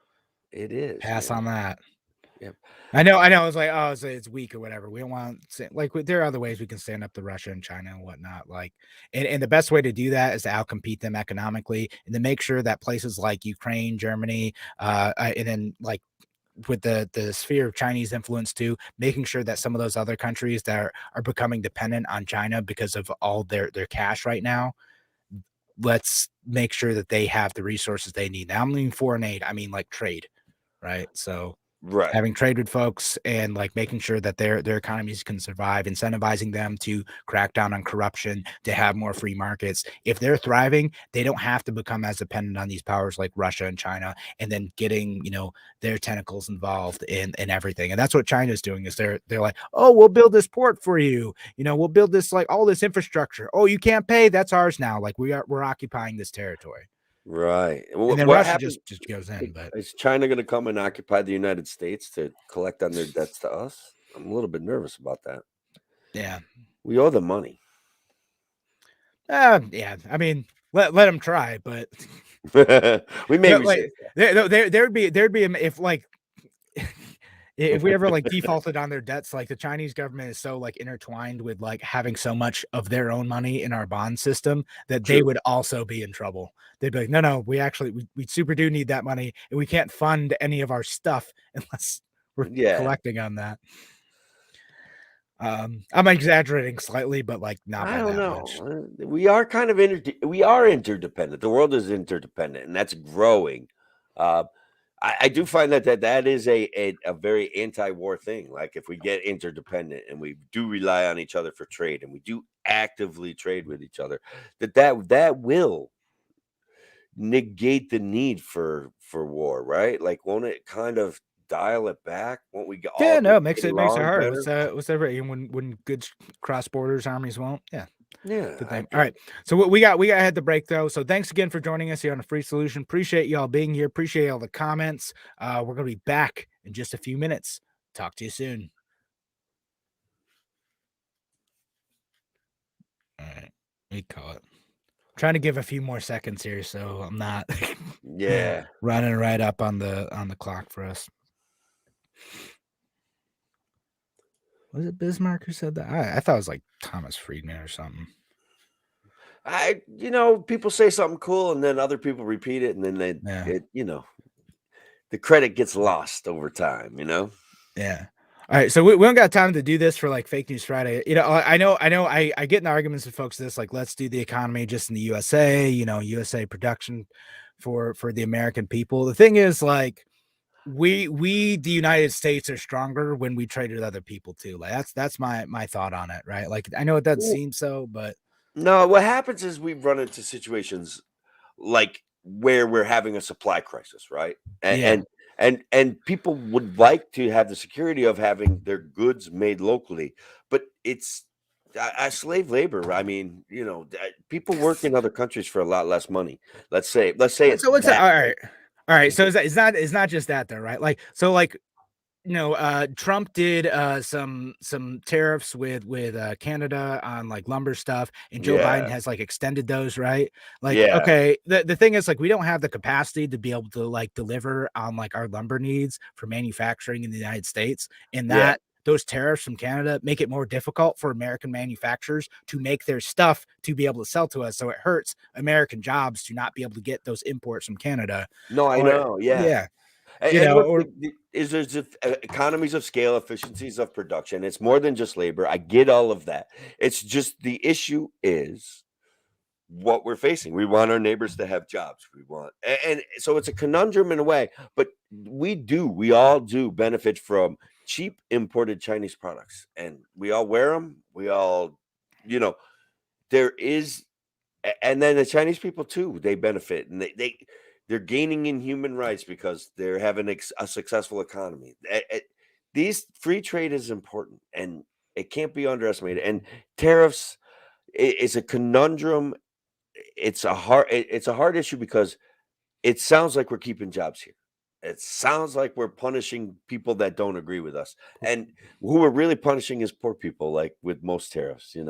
It is, Pass man. on that. Yep. I know. I was like, oh, it's weak or whatever. We don't want there are other ways we can stand up to Russia and China and whatnot. Like, and the best way to do that is to outcompete them economically and to make sure that places like Ukraine, Germany, and then like with the sphere of Chinese influence too, making sure that some of those other countries that are becoming dependent on China because of all their cash right now, let's make sure that they have the resources they need. Now, I don't mean foreign aid, I mean like trade, right? So Right. having trade with folks and like making sure that their economies can survive, incentivizing them to crack down on corruption, to have more free markets. If they're thriving, they don't have to become as dependent on these powers like Russia and China, and then getting their tentacles involved in everything. And that's what China's doing. Is they're like, oh, we'll build this port for you. We'll build this like all this infrastructure. Oh, you can't pay. That's ours now. Like we're occupying this territory. Right. And then What Russia happens? just goes in. But Is China going to come and occupy the United States to collect on their debts to us? I'm a little bit nervous about that. yeah. We owe them money. Yeah. I mean, let them try, but We maybe like should. there'd be if like if we ever like defaulted on their debts, like the Chinese government is so like intertwined with like having so much of their own money in our bond system that they True. would also be in trouble. They'd be like, no, we super do need that money, and we can't fund any of our stuff unless we're Yeah. collecting on that. I'm exaggerating slightly, but like not I by don't that know. much. We are kind of we are interdependent. The world is interdependent, and that's growing. Uh, I do find that is a very anti-war thing. Like if we get interdependent and we do rely on each other for trade, and we do actively trade with each other, that will negate the need for war, right? Like, won't it kind of dial it back? Won't we all Yeah, no, just it makes get it along hard. better? What's ever when good cross borders armies won't? Yeah. Yeah, Good I thing. All think. right. So what we got to head the break though. So thanks again for joining us here on the Free Solution. Appreciate y'all being here. Appreciate all the comments. We're gonna be back in just a few minutes. Talk to you soon. All right. We call it. Trying to give a few more seconds here, so I'm not Yeah. running right up on the clock for us. Was it Bismarck who said that? I thought it was like Thomas Friedman or something. People say something cool and then other people repeat it, and then Yeah. the credit gets lost over time. Yeah. All right. So we don't got time to do this for like Fake News Friday. I get in arguments with folks this like, let's do the economy just in the USA, USA production for the American people. The thing is, like, we the United States are stronger when we trade with other people too. Like that's my thought on it, right? Like I know it doesn't Well, seem so, but no, what happens is we run into situations like where we're having a supply crisis, right? yeah. And people would like to have the security of having their goods made locally, but it's slave labor. I mean, people work in other countries for a lot less money. Let's say it's So what's that? that. All right. All right. So it's not just that though, right? Like so like Trump did some tariffs with Canada on like lumber stuff, and Joe Biden Yeah, has like extended those, right? Like, yeah, okay, the thing is like we don't have the capacity to be able to like deliver on like our lumber needs for manufacturing in the United States, and yeah. that those tariffs from Canada make it more difficult for American manufacturers to make their stuff to be able to sell to us. So it hurts American jobs to not be able to get those imports from Canada. No, I Or know. Yeah. yeah, And look, or there's just, economies of scale, efficiencies of production. It's more than just labor. I get all of that. It's just the issue is what we're facing. We want our neighbors to have jobs. And so it's a conundrum in a way. But we all do benefit from cheap imported Chinese products, and we all wear them. We all, you know, there is, and then the Chinese people too. They benefit, and they're gaining in human rights because they're having a successful economy. These free trade is important, and it can't be underestimated. And tariffs is a conundrum. It's a hard issue because it sounds like we're keeping jobs here. It sounds like we're punishing people that don't agree with us, and who we're really punishing is poor people, like with most tariffs. And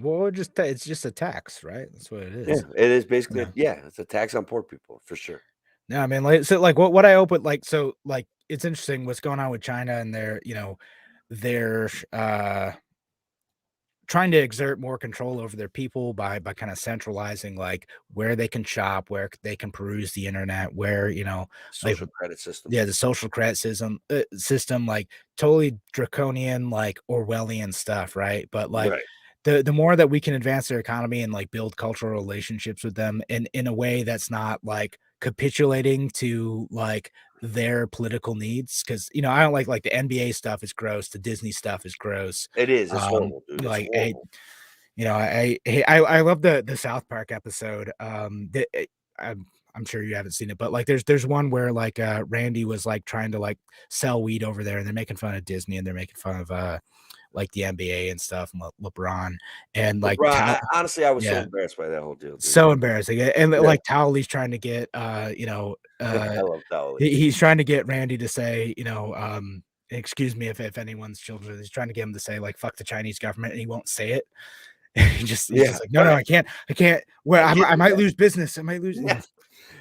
well, it's just a tax, right? That's what it Yeah, is. it is basically, Yeah. it's a tax on poor people for sure. No, I mean, like, so, like, what I open, like, so, like, it's interesting what's going on with China and they're trying to exert more control over their people by kind of centralizing like where they can shop, where they can peruse the internet, where like Social credit system. yeah, the social credit system, like totally draconian, like Orwellian stuff, right? But like Right. the more that we can advance their economy and like build cultural relationships with them in a way that's not like capitulating to like their political needs, because I don't like the NBA stuff is gross, the Disney stuff is gross. It is. It's horrible, dude. It's Like horrible. I love the South Park episode. I'm sure you haven't seen it, but like there's one where like Randy was like trying to like sell weed over there, and they're making fun of Disney and they're making fun of like the NBA and stuff, and LeBron and like LeBron, honestly, I was so yeah, embarrassed by that whole deal, dude. so embarrassing. And Yeah. like Towley's trying to get I love Dolly. he's trying to get Randy to say, excuse me if anyone's children, he's trying to get him to say like fuck the Chinese government, and he won't say it. He's just like, no, right. I can't. Well, I might Yeah. lose business. I might lose. Yeah.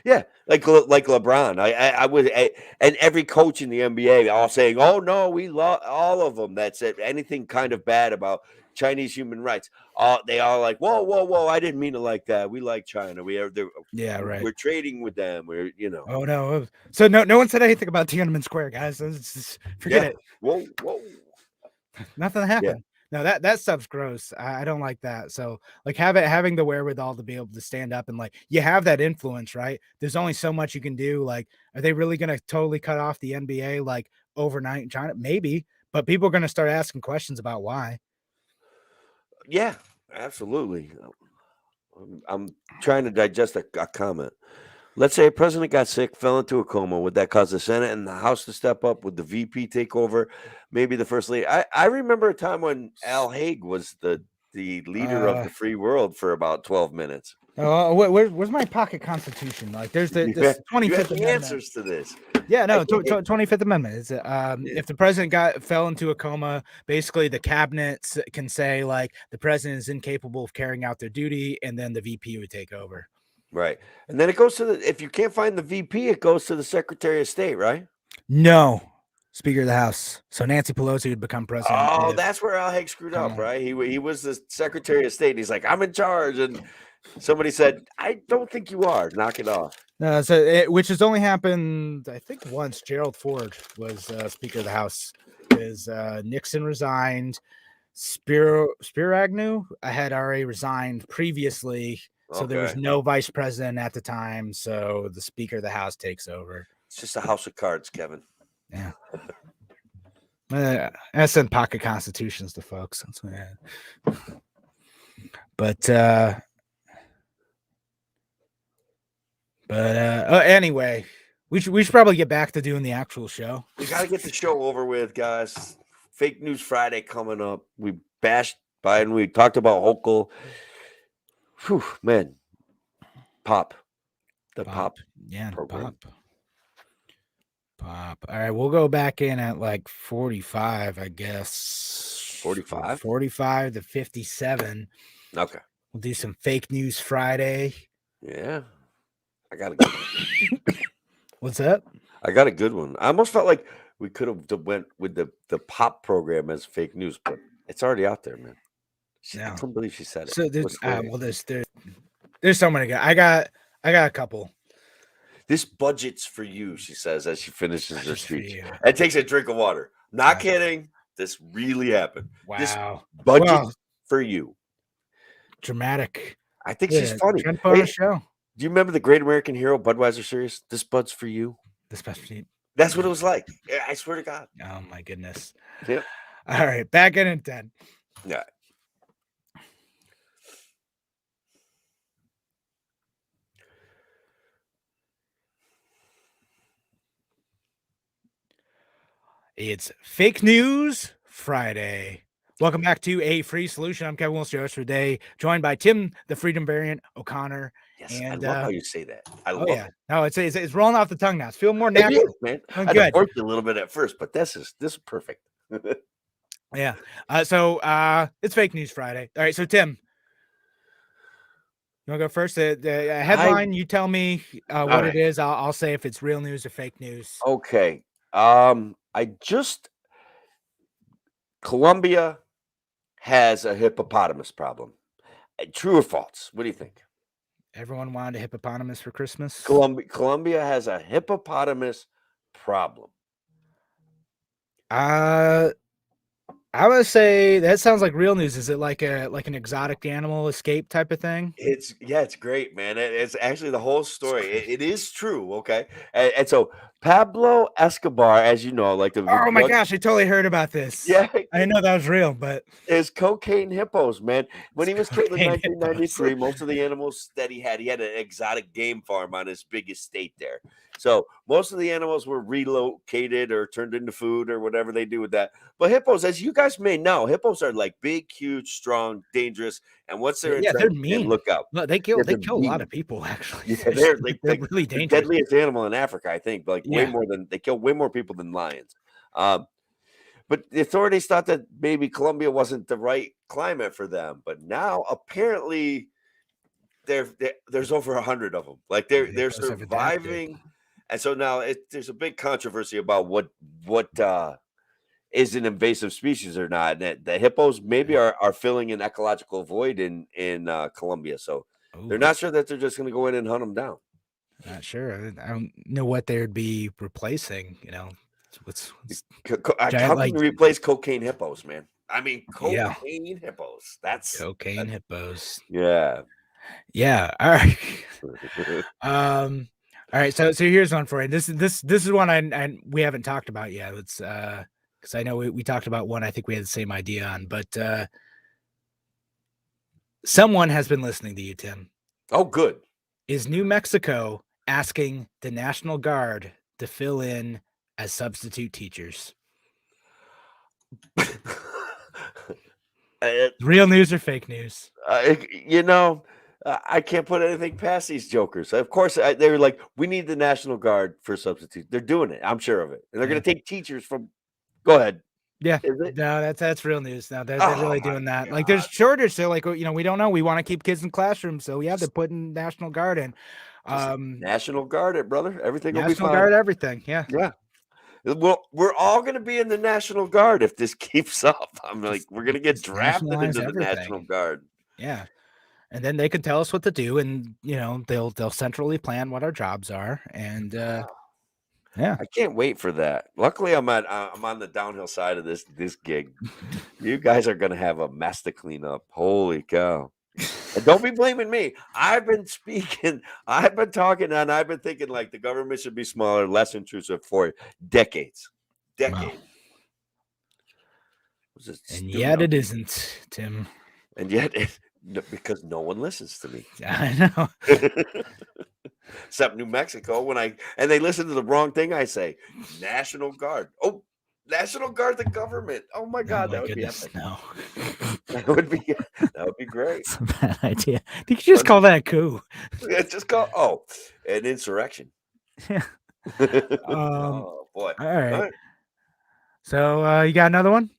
Yeah, like LeBron. I would, and every coach in the NBA all saying, "Oh no, we love all of them." That said anything kind of bad about Chinese human rights. They all like, "Whoa, whoa, whoa! I didn't mean it like that. We like China. Yeah, right. We're trading with them. Oh no. So no one said anything about Tiananmen Square, guys. Forget it. Whoa, whoa. Nothing happened. No, that stuff's gross. I don't like that. So like having the wherewithal to be able to stand up and like you have that influence, right? There's only so much you can do. Like, are they really gonna totally cut off the NBA like overnight in China? Maybe, but people are gonna start asking questions about why. Yeah, absolutely. I'm trying to digest a comment. Let's say a president got sick, fell into a coma. Would that cause the Senate and the House to step up? Would the VP take over? Maybe the first lady. I remember a time when Al Haig was the leader of the free world for about 12 minutes. Where's my pocket constitution? Like, there's this 25th Amendment. Answers to this. Yeah, no, 25th Amendment. It's if the president fell into a coma, basically the cabinet can say like the president is incapable of carrying out their duty, and then the VP would take over. Right. And then it goes to if you can't find the VP, it goes to the Secretary of State, right? No. Speaker of the House. So Nancy Pelosi would become president. Oh, that's where Al Haig screwed up, right? He was the Secretary of State. He's like, I'm in charge. And somebody said, I don't think you are. Knock it off. Which has only happened, I think, once. Gerald Ford was Speaker of the House. Because Nixon resigned. Spiro Agnew had already resigned previously. So there was no vice president at the time. So the Speaker of the House takes over. It's just a house of cards, Kevin. Yeah. I send pocket constitutions to folks. That's what I had. But anyway, we should probably get back to doing the actual show. We got to get the show over with, guys. Fake News Friday coming up. We bashed Biden. We talked about Hochul. Whew, man. Pop. Pop. Yeah, program. Pop. All right, we'll go back in at like 45, I guess. 45? 45 to 57. Okay. We'll do some Fake News Friday. Yeah. I got a good one. What's that? I got a good one. I almost felt like we could have went with the Pop program as fake news, but it's already out there, man. I can't believe she said it. So there's so many guys. I got a couple. This budget's for you, she says as she finishes her speech. And takes a drink of water. Not kidding. This really happened. Wow. This budget's for you. Dramatic. I think she's funny. Show. Do you remember the Great American Hero Budweiser series? This Bud's for you. That's what it was like. I swear to God. Oh my goodness. Yep. All right. Back in 10. Yeah. It's Fake News Friday. Welcome back to A Free Solution. I'm Kevin Wilson, your host for today, joined by Tim, the Freedom Variant, O'Connor. Yes, I And love how you say that. I oh love yeah, it. no, it's rolling off the tongue now. It's feeling more It is, natural. man. I Feeling had to good. burp you a little bit at first, but this is perfect. Yeah. So it's Fake News Friday. All right. So Tim, you want to go first? The headline. You tell me All what right. it is. I'll say if it's real news or fake news. Okay. I just Colombia has a hippopotamus problem. True or false? What do you think? Everyone wanted a hippopotamus for Christmas. Colombia has a hippopotamus problem. I would say that sounds like real news. Is it like an exotic animal escape type of thing? It's great, man. It's actually the whole story. It is true, okay? And so Pablo Escobar, as you know, like the Oh my drug, gosh, I totally heard about this. yeah, I didn't know that was real, but is cocaine hippos, man. When it's he was killed in cocaine hippos. 1993, most of the animals that he had an exotic game farm on his big estate there. So most of the animals were relocated or turned into food or whatever they do with that. But hippos, as you guys may know, hippos are like big, huge, strong, dangerous, and once they're Yeah, they're entrenched, man, mean. look out. No, they Yeah, kill they're a lot mean. of people actually. Yeah, they're They're like really the dangerous. deadliest animal in Africa, I think. Like way Yeah. more than they kill way more people than lions. Um, but the authorities thought that maybe Colombia wasn't the right climate for them. But now apparently there's over 100 of them. Like The they're hippos have adapted. surviving, and so now there's a big controversy about what is an invasive species or not. And that the hippos maybe are filling an ecological void in Colombia. So they're Oh, not sure that they're just going to go in and hunt them down. not sure. I don't know what they would be replacing. What's How giant can like you replace cocaine hippos, man? I mean, yeah, cocaine hippos. That's cocaine hippos. yeah. Yeah. All right. All right. So here's one for you. This is one I we haven't talked about yet. It's because I know we talked about one. I think we had the same idea on, but someone has been listening to you, Tim. Oh, good. Is New Mexico asking the National Guard to fill in as substitute teachers? Uh, Real news or fake news? you know, I can't put anything past these jokers. Of course, they were like, "We need the National Guard for substitute." They're doing it. I'm sure of it, and they're Yeah. going to take teachers from. Go ahead. Yeah. Is it? No, that's real news. No, they're Oh really my doing that. Like god! there's shortage. So like we don't know. We want to keep kids in classrooms. So yeah, they're putting National Guard in. Just National Guard it, brother. Everything will be National fine. Guard, everything. Yeah. Yeah. Well, we're all going to be in the National Guard if this keeps up. I'm like, we're going to get Just drafted nationalize into the National everything. Guard. Yeah. And then they can tell us what to do, and they'll centrally plan what our jobs are. And yeah. I can't wait for that. Luckily, I'm on the downhill side of this gig. You guys are going to have a mess to clean up. Holy cow! And don't be blaming me. I've been speaking, I've been talking, and I've been thinking like the government should be smaller, less intrusive for decades. Wow. Decades. And yet it isn't, Tim. And yet, because no one listens to me. I know. Except New Mexico, and they listen to the wrong thing I say. National Guard. Oh, National Guard, the government. Oh my God, that would be epic. No. That would be great. It's a bad idea. You could just call that a coup. It's just called an insurrection. Yeah. Oh boy. All right. So you got another one?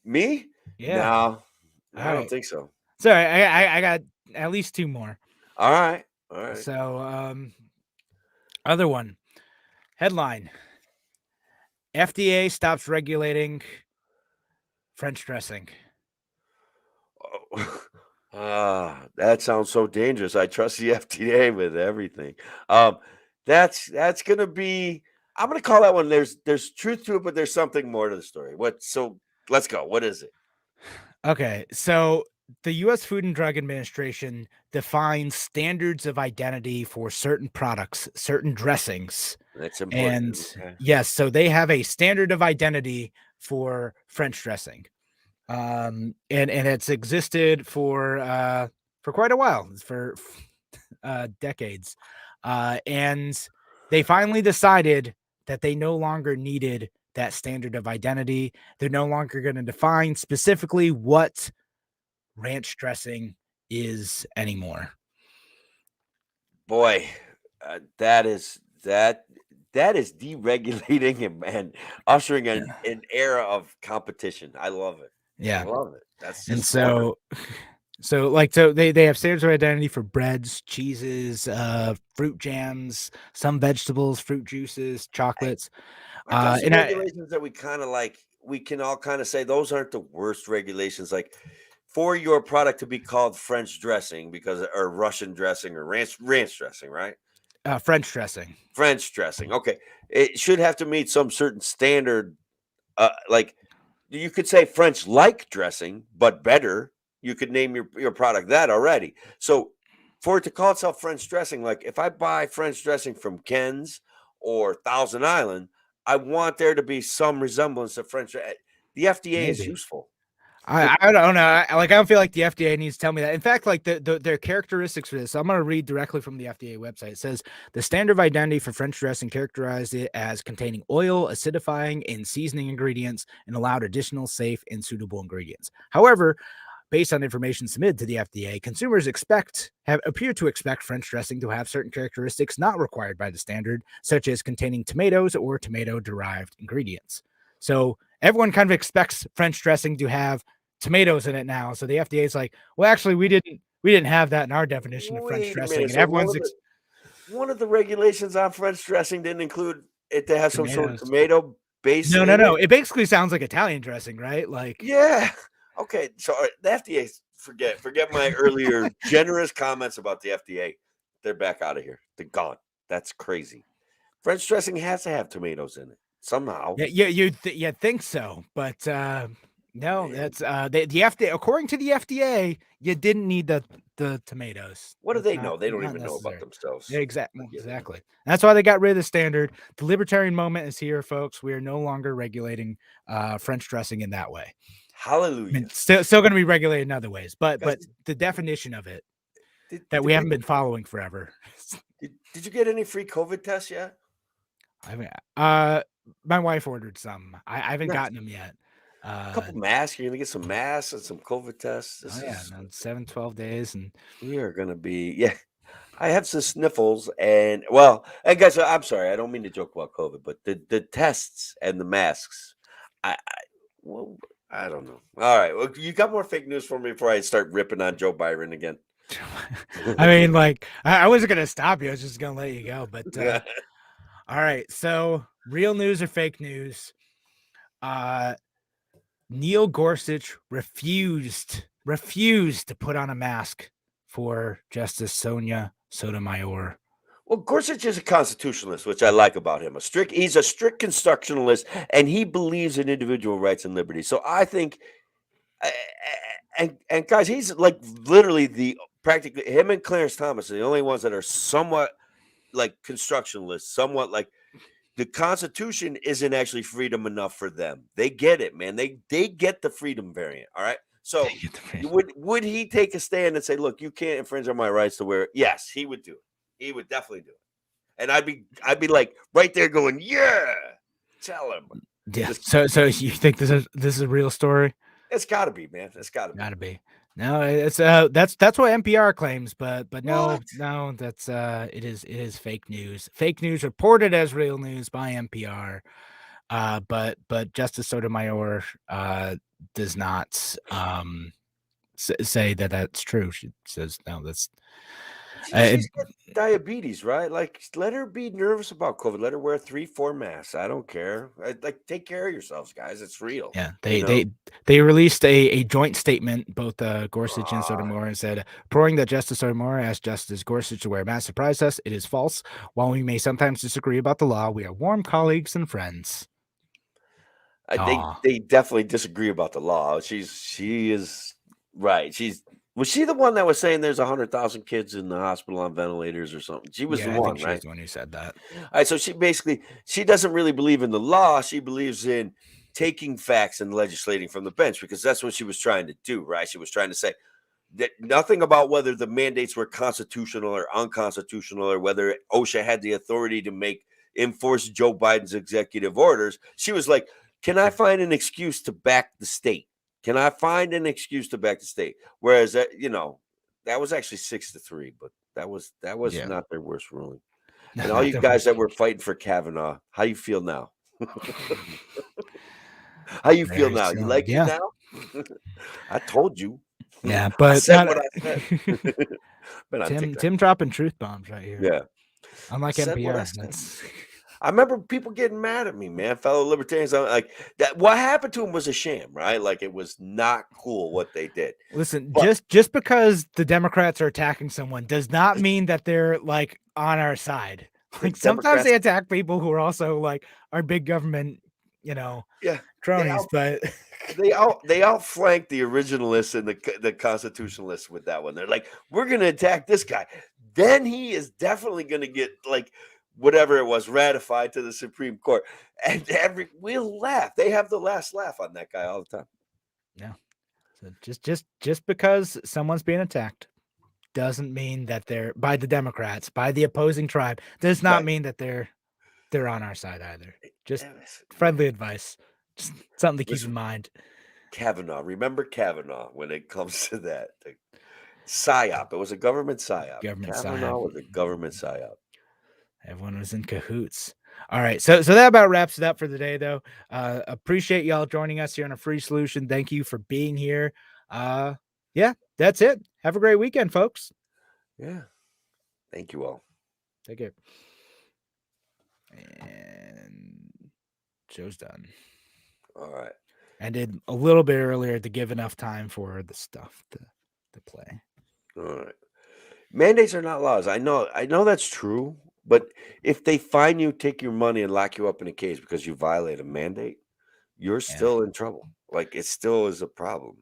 Me? Yeah. No, I don't right. think so. Sorry, I got at least two more. All right. So other one. Headline. FDA stops regulating French dressing. That sounds so dangerous. I trust the FDA with everything. That's gonna be. I'm gonna call that one. There's truth to it, but there's something more to the story. So let's go. What is it? Okay, so the U.S. Food and Drug Administration defines standards of identity for certain products, certain dressings. That's important. And Okay. yes, so they have a standard of identity for French dressing. And it's existed for quite a while, for decades. And they finally decided that they no longer needed that standard of identity. They're no longer going to define specifically what ranch dressing is anymore. Boy, that is deregulating and ushering an era of competition. I love it. I Yeah. love it. That's And just smart. so they have standards of identity for breads, cheeses, fruit jams, some vegetables, fruit juices, chocolates. Aren't those the And regulations that we kind of like? We can all kind of say those aren't the worst regulations. Like for your product to be called French dressing because or Russian dressing or ranch dressing, right? French dressing. French dressing. Okay, it should have to meet some certain standard. Like you could say French like dressing, but better. You could name your product that already. So for it to call itself French dressing, like if I buy French dressing from Ken's or Thousand Island, I want there to be some resemblance of French. The FDA is Maybe. useful. I don't know. I don't feel like the FDA needs to tell me that. In fact, like their characteristics for this, I'm going to read directly from the FDA website. It says the standard of identity for French dressing characterized it as containing oil, acidifying, and seasoning ingredients, and allowed additional safe and suitable ingredients. However, based on information submitted to the FDA, consumers appear to expect French dressing to have certain characteristics not required by the standard, such as containing tomatoes or tomato-derived ingredients. So everyone kind of expects French dressing to have tomatoes in it now. So the FDA is like, well, actually, we didn't have that in our definition of French Wait a dressing, minute. and So everyone's one of the regulations on French dressing didn't include it to have some sort of tomatoes. tomato base. No. It basically sounds like Italian dressing, right? Like, Yeah. Okay. So the FDA, forget my earlier generous comments about the FDA. They're back out of here. They're gone. That's crazy. French dressing has to have tomatoes in it somehow. yeah, you think so, but no, that's the FDA. According to the FDA, you didn't need the tomatoes. What do That's they know? They don't not even know about necessary. themselves. Yeah, exactly. That's why they got rid of the standard. The libertarian moment is here, folks. We are no longer regulating French dressing in that way. I Hallelujah. mean, still going to be regulated in other ways, but Guys, the definition of it that did we haven't been following forever. Did you get any free COVID tests yet? I mean, my wife ordered some. I haven't Nice. gotten them yet. A couple masks. You're gonna get some masks and some COVID tests. Oh yeah, 7-12 days, and We are gonna be I have some sniffles and well, and guys, I'm sorry, I don't mean to joke about COVID, but the tests and the masks, well, I don't know. All right, well, you got more fake news for me before I start ripping on Joe Byron again. I mean, like, I wasn't gonna stop you. I was just gonna let you go. But all right, so real news or fake news? Neil Gorsuch refused to put on a mask for Justice Sonia Sotomayor. Well, Gorsuch is a constitutionalist, which I like about him. He's a strict constitutionalist, and he believes in individual rights and liberty. So I think, and guys, he's like literally practically him and Clarence Thomas are the only ones that are somewhat like constructionalists, somewhat like the Constitution isn't actually freedom enough for them. They get it, man. They get the freedom variant. All right. So would he take a stand and say, "Look, you can't infringe on my rights to wear it"? Yes, he would do it. He would definitely do it. And I'd be like right there going, "Yeah, tell him." Yeah. So you think this is a real story? It's got to be, man. It's got to be. Gotta be. No, it's that's what NPR claims, but no, What? no, that's it is fake news. Fake news reported as real news by NPR. But Justice Sotomayor does not say that that's true. She says no, that's She's got diabetes, right? Like, let her be nervous about COVID. Let her wear 3-4 masks. I don't care. Like, take care of yourselves, guys. It's real. yeah. They released a joint statement, both Gorsuch and Sotomayor, and said, "Reporting that Justice Sotomayor asked Justice Gorsuch to wear a mask surprised us. It is false. While we may sometimes disagree about the law, we are warm colleagues and friends." They definitely disagree about the law. She is right. Was she the one that was saying there's 100,000 kids in the hospital on ventilators or something? She was the one, right? She's the one who said that. All right, so she doesn't really believe in the law. She believes in taking facts and legislating from the bench because that's what she was trying to do, right? She was trying to say that nothing about whether the mandates were constitutional or unconstitutional or whether OSHA had the authority to make enforce Joe Biden's executive orders. She was like, can I find an excuse to back the state? Can I find an excuse to back the state? Whereas that, that was actually 6-3, but that was not their worst ruling. And all you guys that were fighting for Kavanaugh, how you feel now? How you feel now? You like it now? I told you. Yeah, but I said what I said. But Tim dropping truth bombs right here. Yeah. Unlike NPR. I remember people getting mad at me, man. Fellow libertarians, I'm like that. What happened to him was a sham, right? Like it was not cool what they did. Listen, just because the Democrats are attacking someone does not mean that they're like on our side. Like sometimes they attack people who are also like our big government, cronies. But they outflanked the originalists and the constitutionalists with that one. They're like, we're going to attack this guy. Then he is definitely going to get like whatever it was ratified to the Supreme Court. And we'll laugh. They have the last laugh on that guy all the time. Yeah. So just because someone's being attacked doesn't mean that they're by the Democrats, by the opposing tribe, does not mean that they're on our side either. Just friendly advice. Just something to keep in mind. Kavanaugh. Remember Kavanaugh when it comes to that. The PSYOP. It was a government PSYOP. Kavanaugh was a government PSYOP. Everyone was in cahoots. All right. So that about wraps it up for the day, though. Appreciate y'all joining us here on A Free Solution. Thank you for being here. Yeah, that's it. Have a great weekend, folks. Yeah. Thank you all. Take care. And show's done. All right. Ended a little bit earlier to give enough time for the stuff to play. All right. Mandates are not laws. I know that's true. But if they fine you, take your money, and lock you up in a cage because you violate a mandate, you're still in trouble. Like it still is a problem.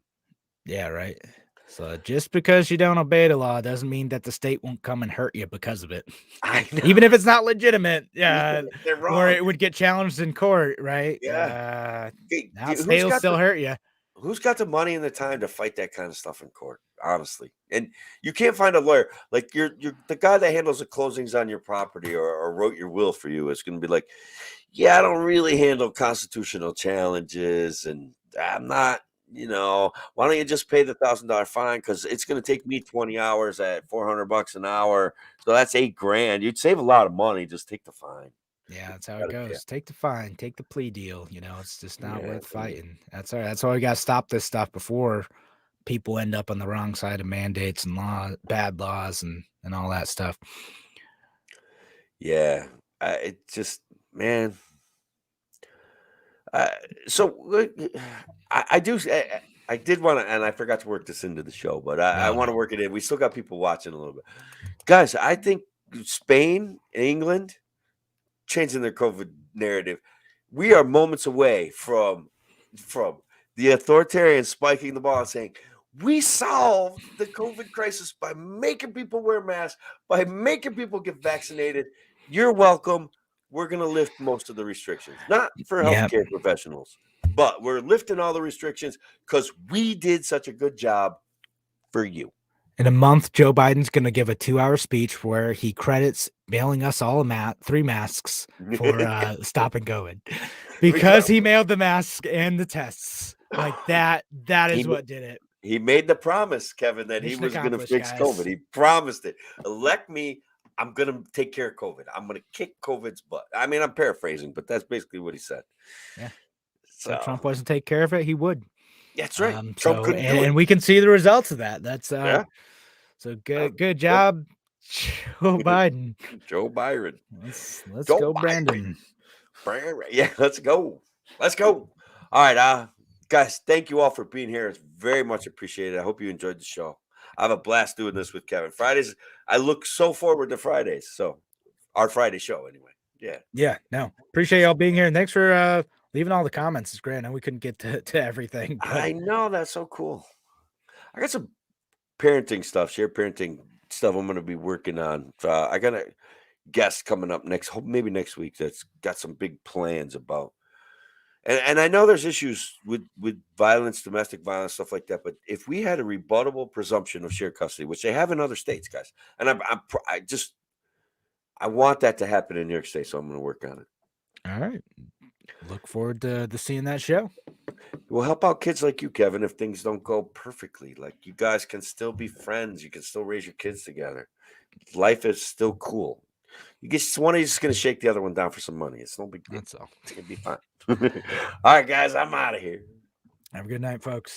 Yeah, right. So just because you don't obey the law doesn't mean that the state won't come and hurt you because of it. I know. Even if it's not legitimate, they're wrong. or it would get challenged in court, right? Yeah. Now the state will still hurt you. Who's got the money and the time to fight that kind of stuff in court? Honestly, and you can't find a lawyer like you're the guy that handles the closings on your property or wrote your will for you is going to be like, yeah, I don't really handle constitutional challenges, and I'm not. Why don't you just pay the $1,000 fine because it's going to take me 20 hours at $400 an hour, so that's $8,000. You'd save a lot of money. Just take the fine. Yeah, that's how it goes. Yeah. Take the fine, take the plea deal. It's just not worth fighting. That's all right. That's why we got to stop this stuff before people end up on the wrong side of mandates and bad laws and all that stuff. Yeah, it just, man. So I did want to, and I forgot to work this into the show, but I want to work it in. We still got people watching a little bit. Guys, I think Spain, England, changing their COVID narrative. We are moments away from the authoritarians spiking the ball and saying, we solved the COVID crisis by making people wear masks, by making people get vaccinated. You're welcome. We're going to lift most of the restrictions, not for healthcare professionals, but we're lifting all the restrictions because we did such a good job for you. In a month, Joe Biden's going to give a 2-hour speech where he credits mailing us all 3 masks for stopping COVID because he mailed the masks and the tests. Like that is what did it. He made the promise, Kevin, that he was going to fix COVID. He promised it. Elect me. I'm going to take care of COVID. I'm going to kick COVID's butt. I mean, I'm paraphrasing, but that's basically what he said. Yeah. So if Trump wasn't take care of it, he would. That's right. Trump couldn't do it. And we can see the results of that. That's so good job, Joe Biden. Joe Byron. Let's go, Brandon. Yeah, let's go. All right, guys, thank you all for being here. It's very much appreciated. I hope you enjoyed the show. I have a blast doing this with Kevin. Fridays, I look so forward to Fridays. So our Friday show anyway. Yeah. Yeah. No, appreciate y'all being here. And thanks for leaving all the comments. It's great. I know we couldn't get to everything. But... I know. That's so cool. I got some parenting stuff, shared parenting stuff I'm going to be working on. I got a guest coming up maybe next week that's got some big plans about. And I know there's issues with violence, domestic violence, stuff like that. But if we had a rebuttable presumption of shared custody, which they have in other states, guys, and I just I want that to happen in New York State, so I'm going to work on it. All right. Look forward to seeing that show. We'll help out kids like you, Kevin, if things don't go perfectly. Like, you guys can still be friends. You can still raise your kids together. Life is still cool. You just one of you is going to shake the other one down for some money. It's no big deal. That's all. It'll be fine. All right, guys, I'm out of here. Have a good night, folks.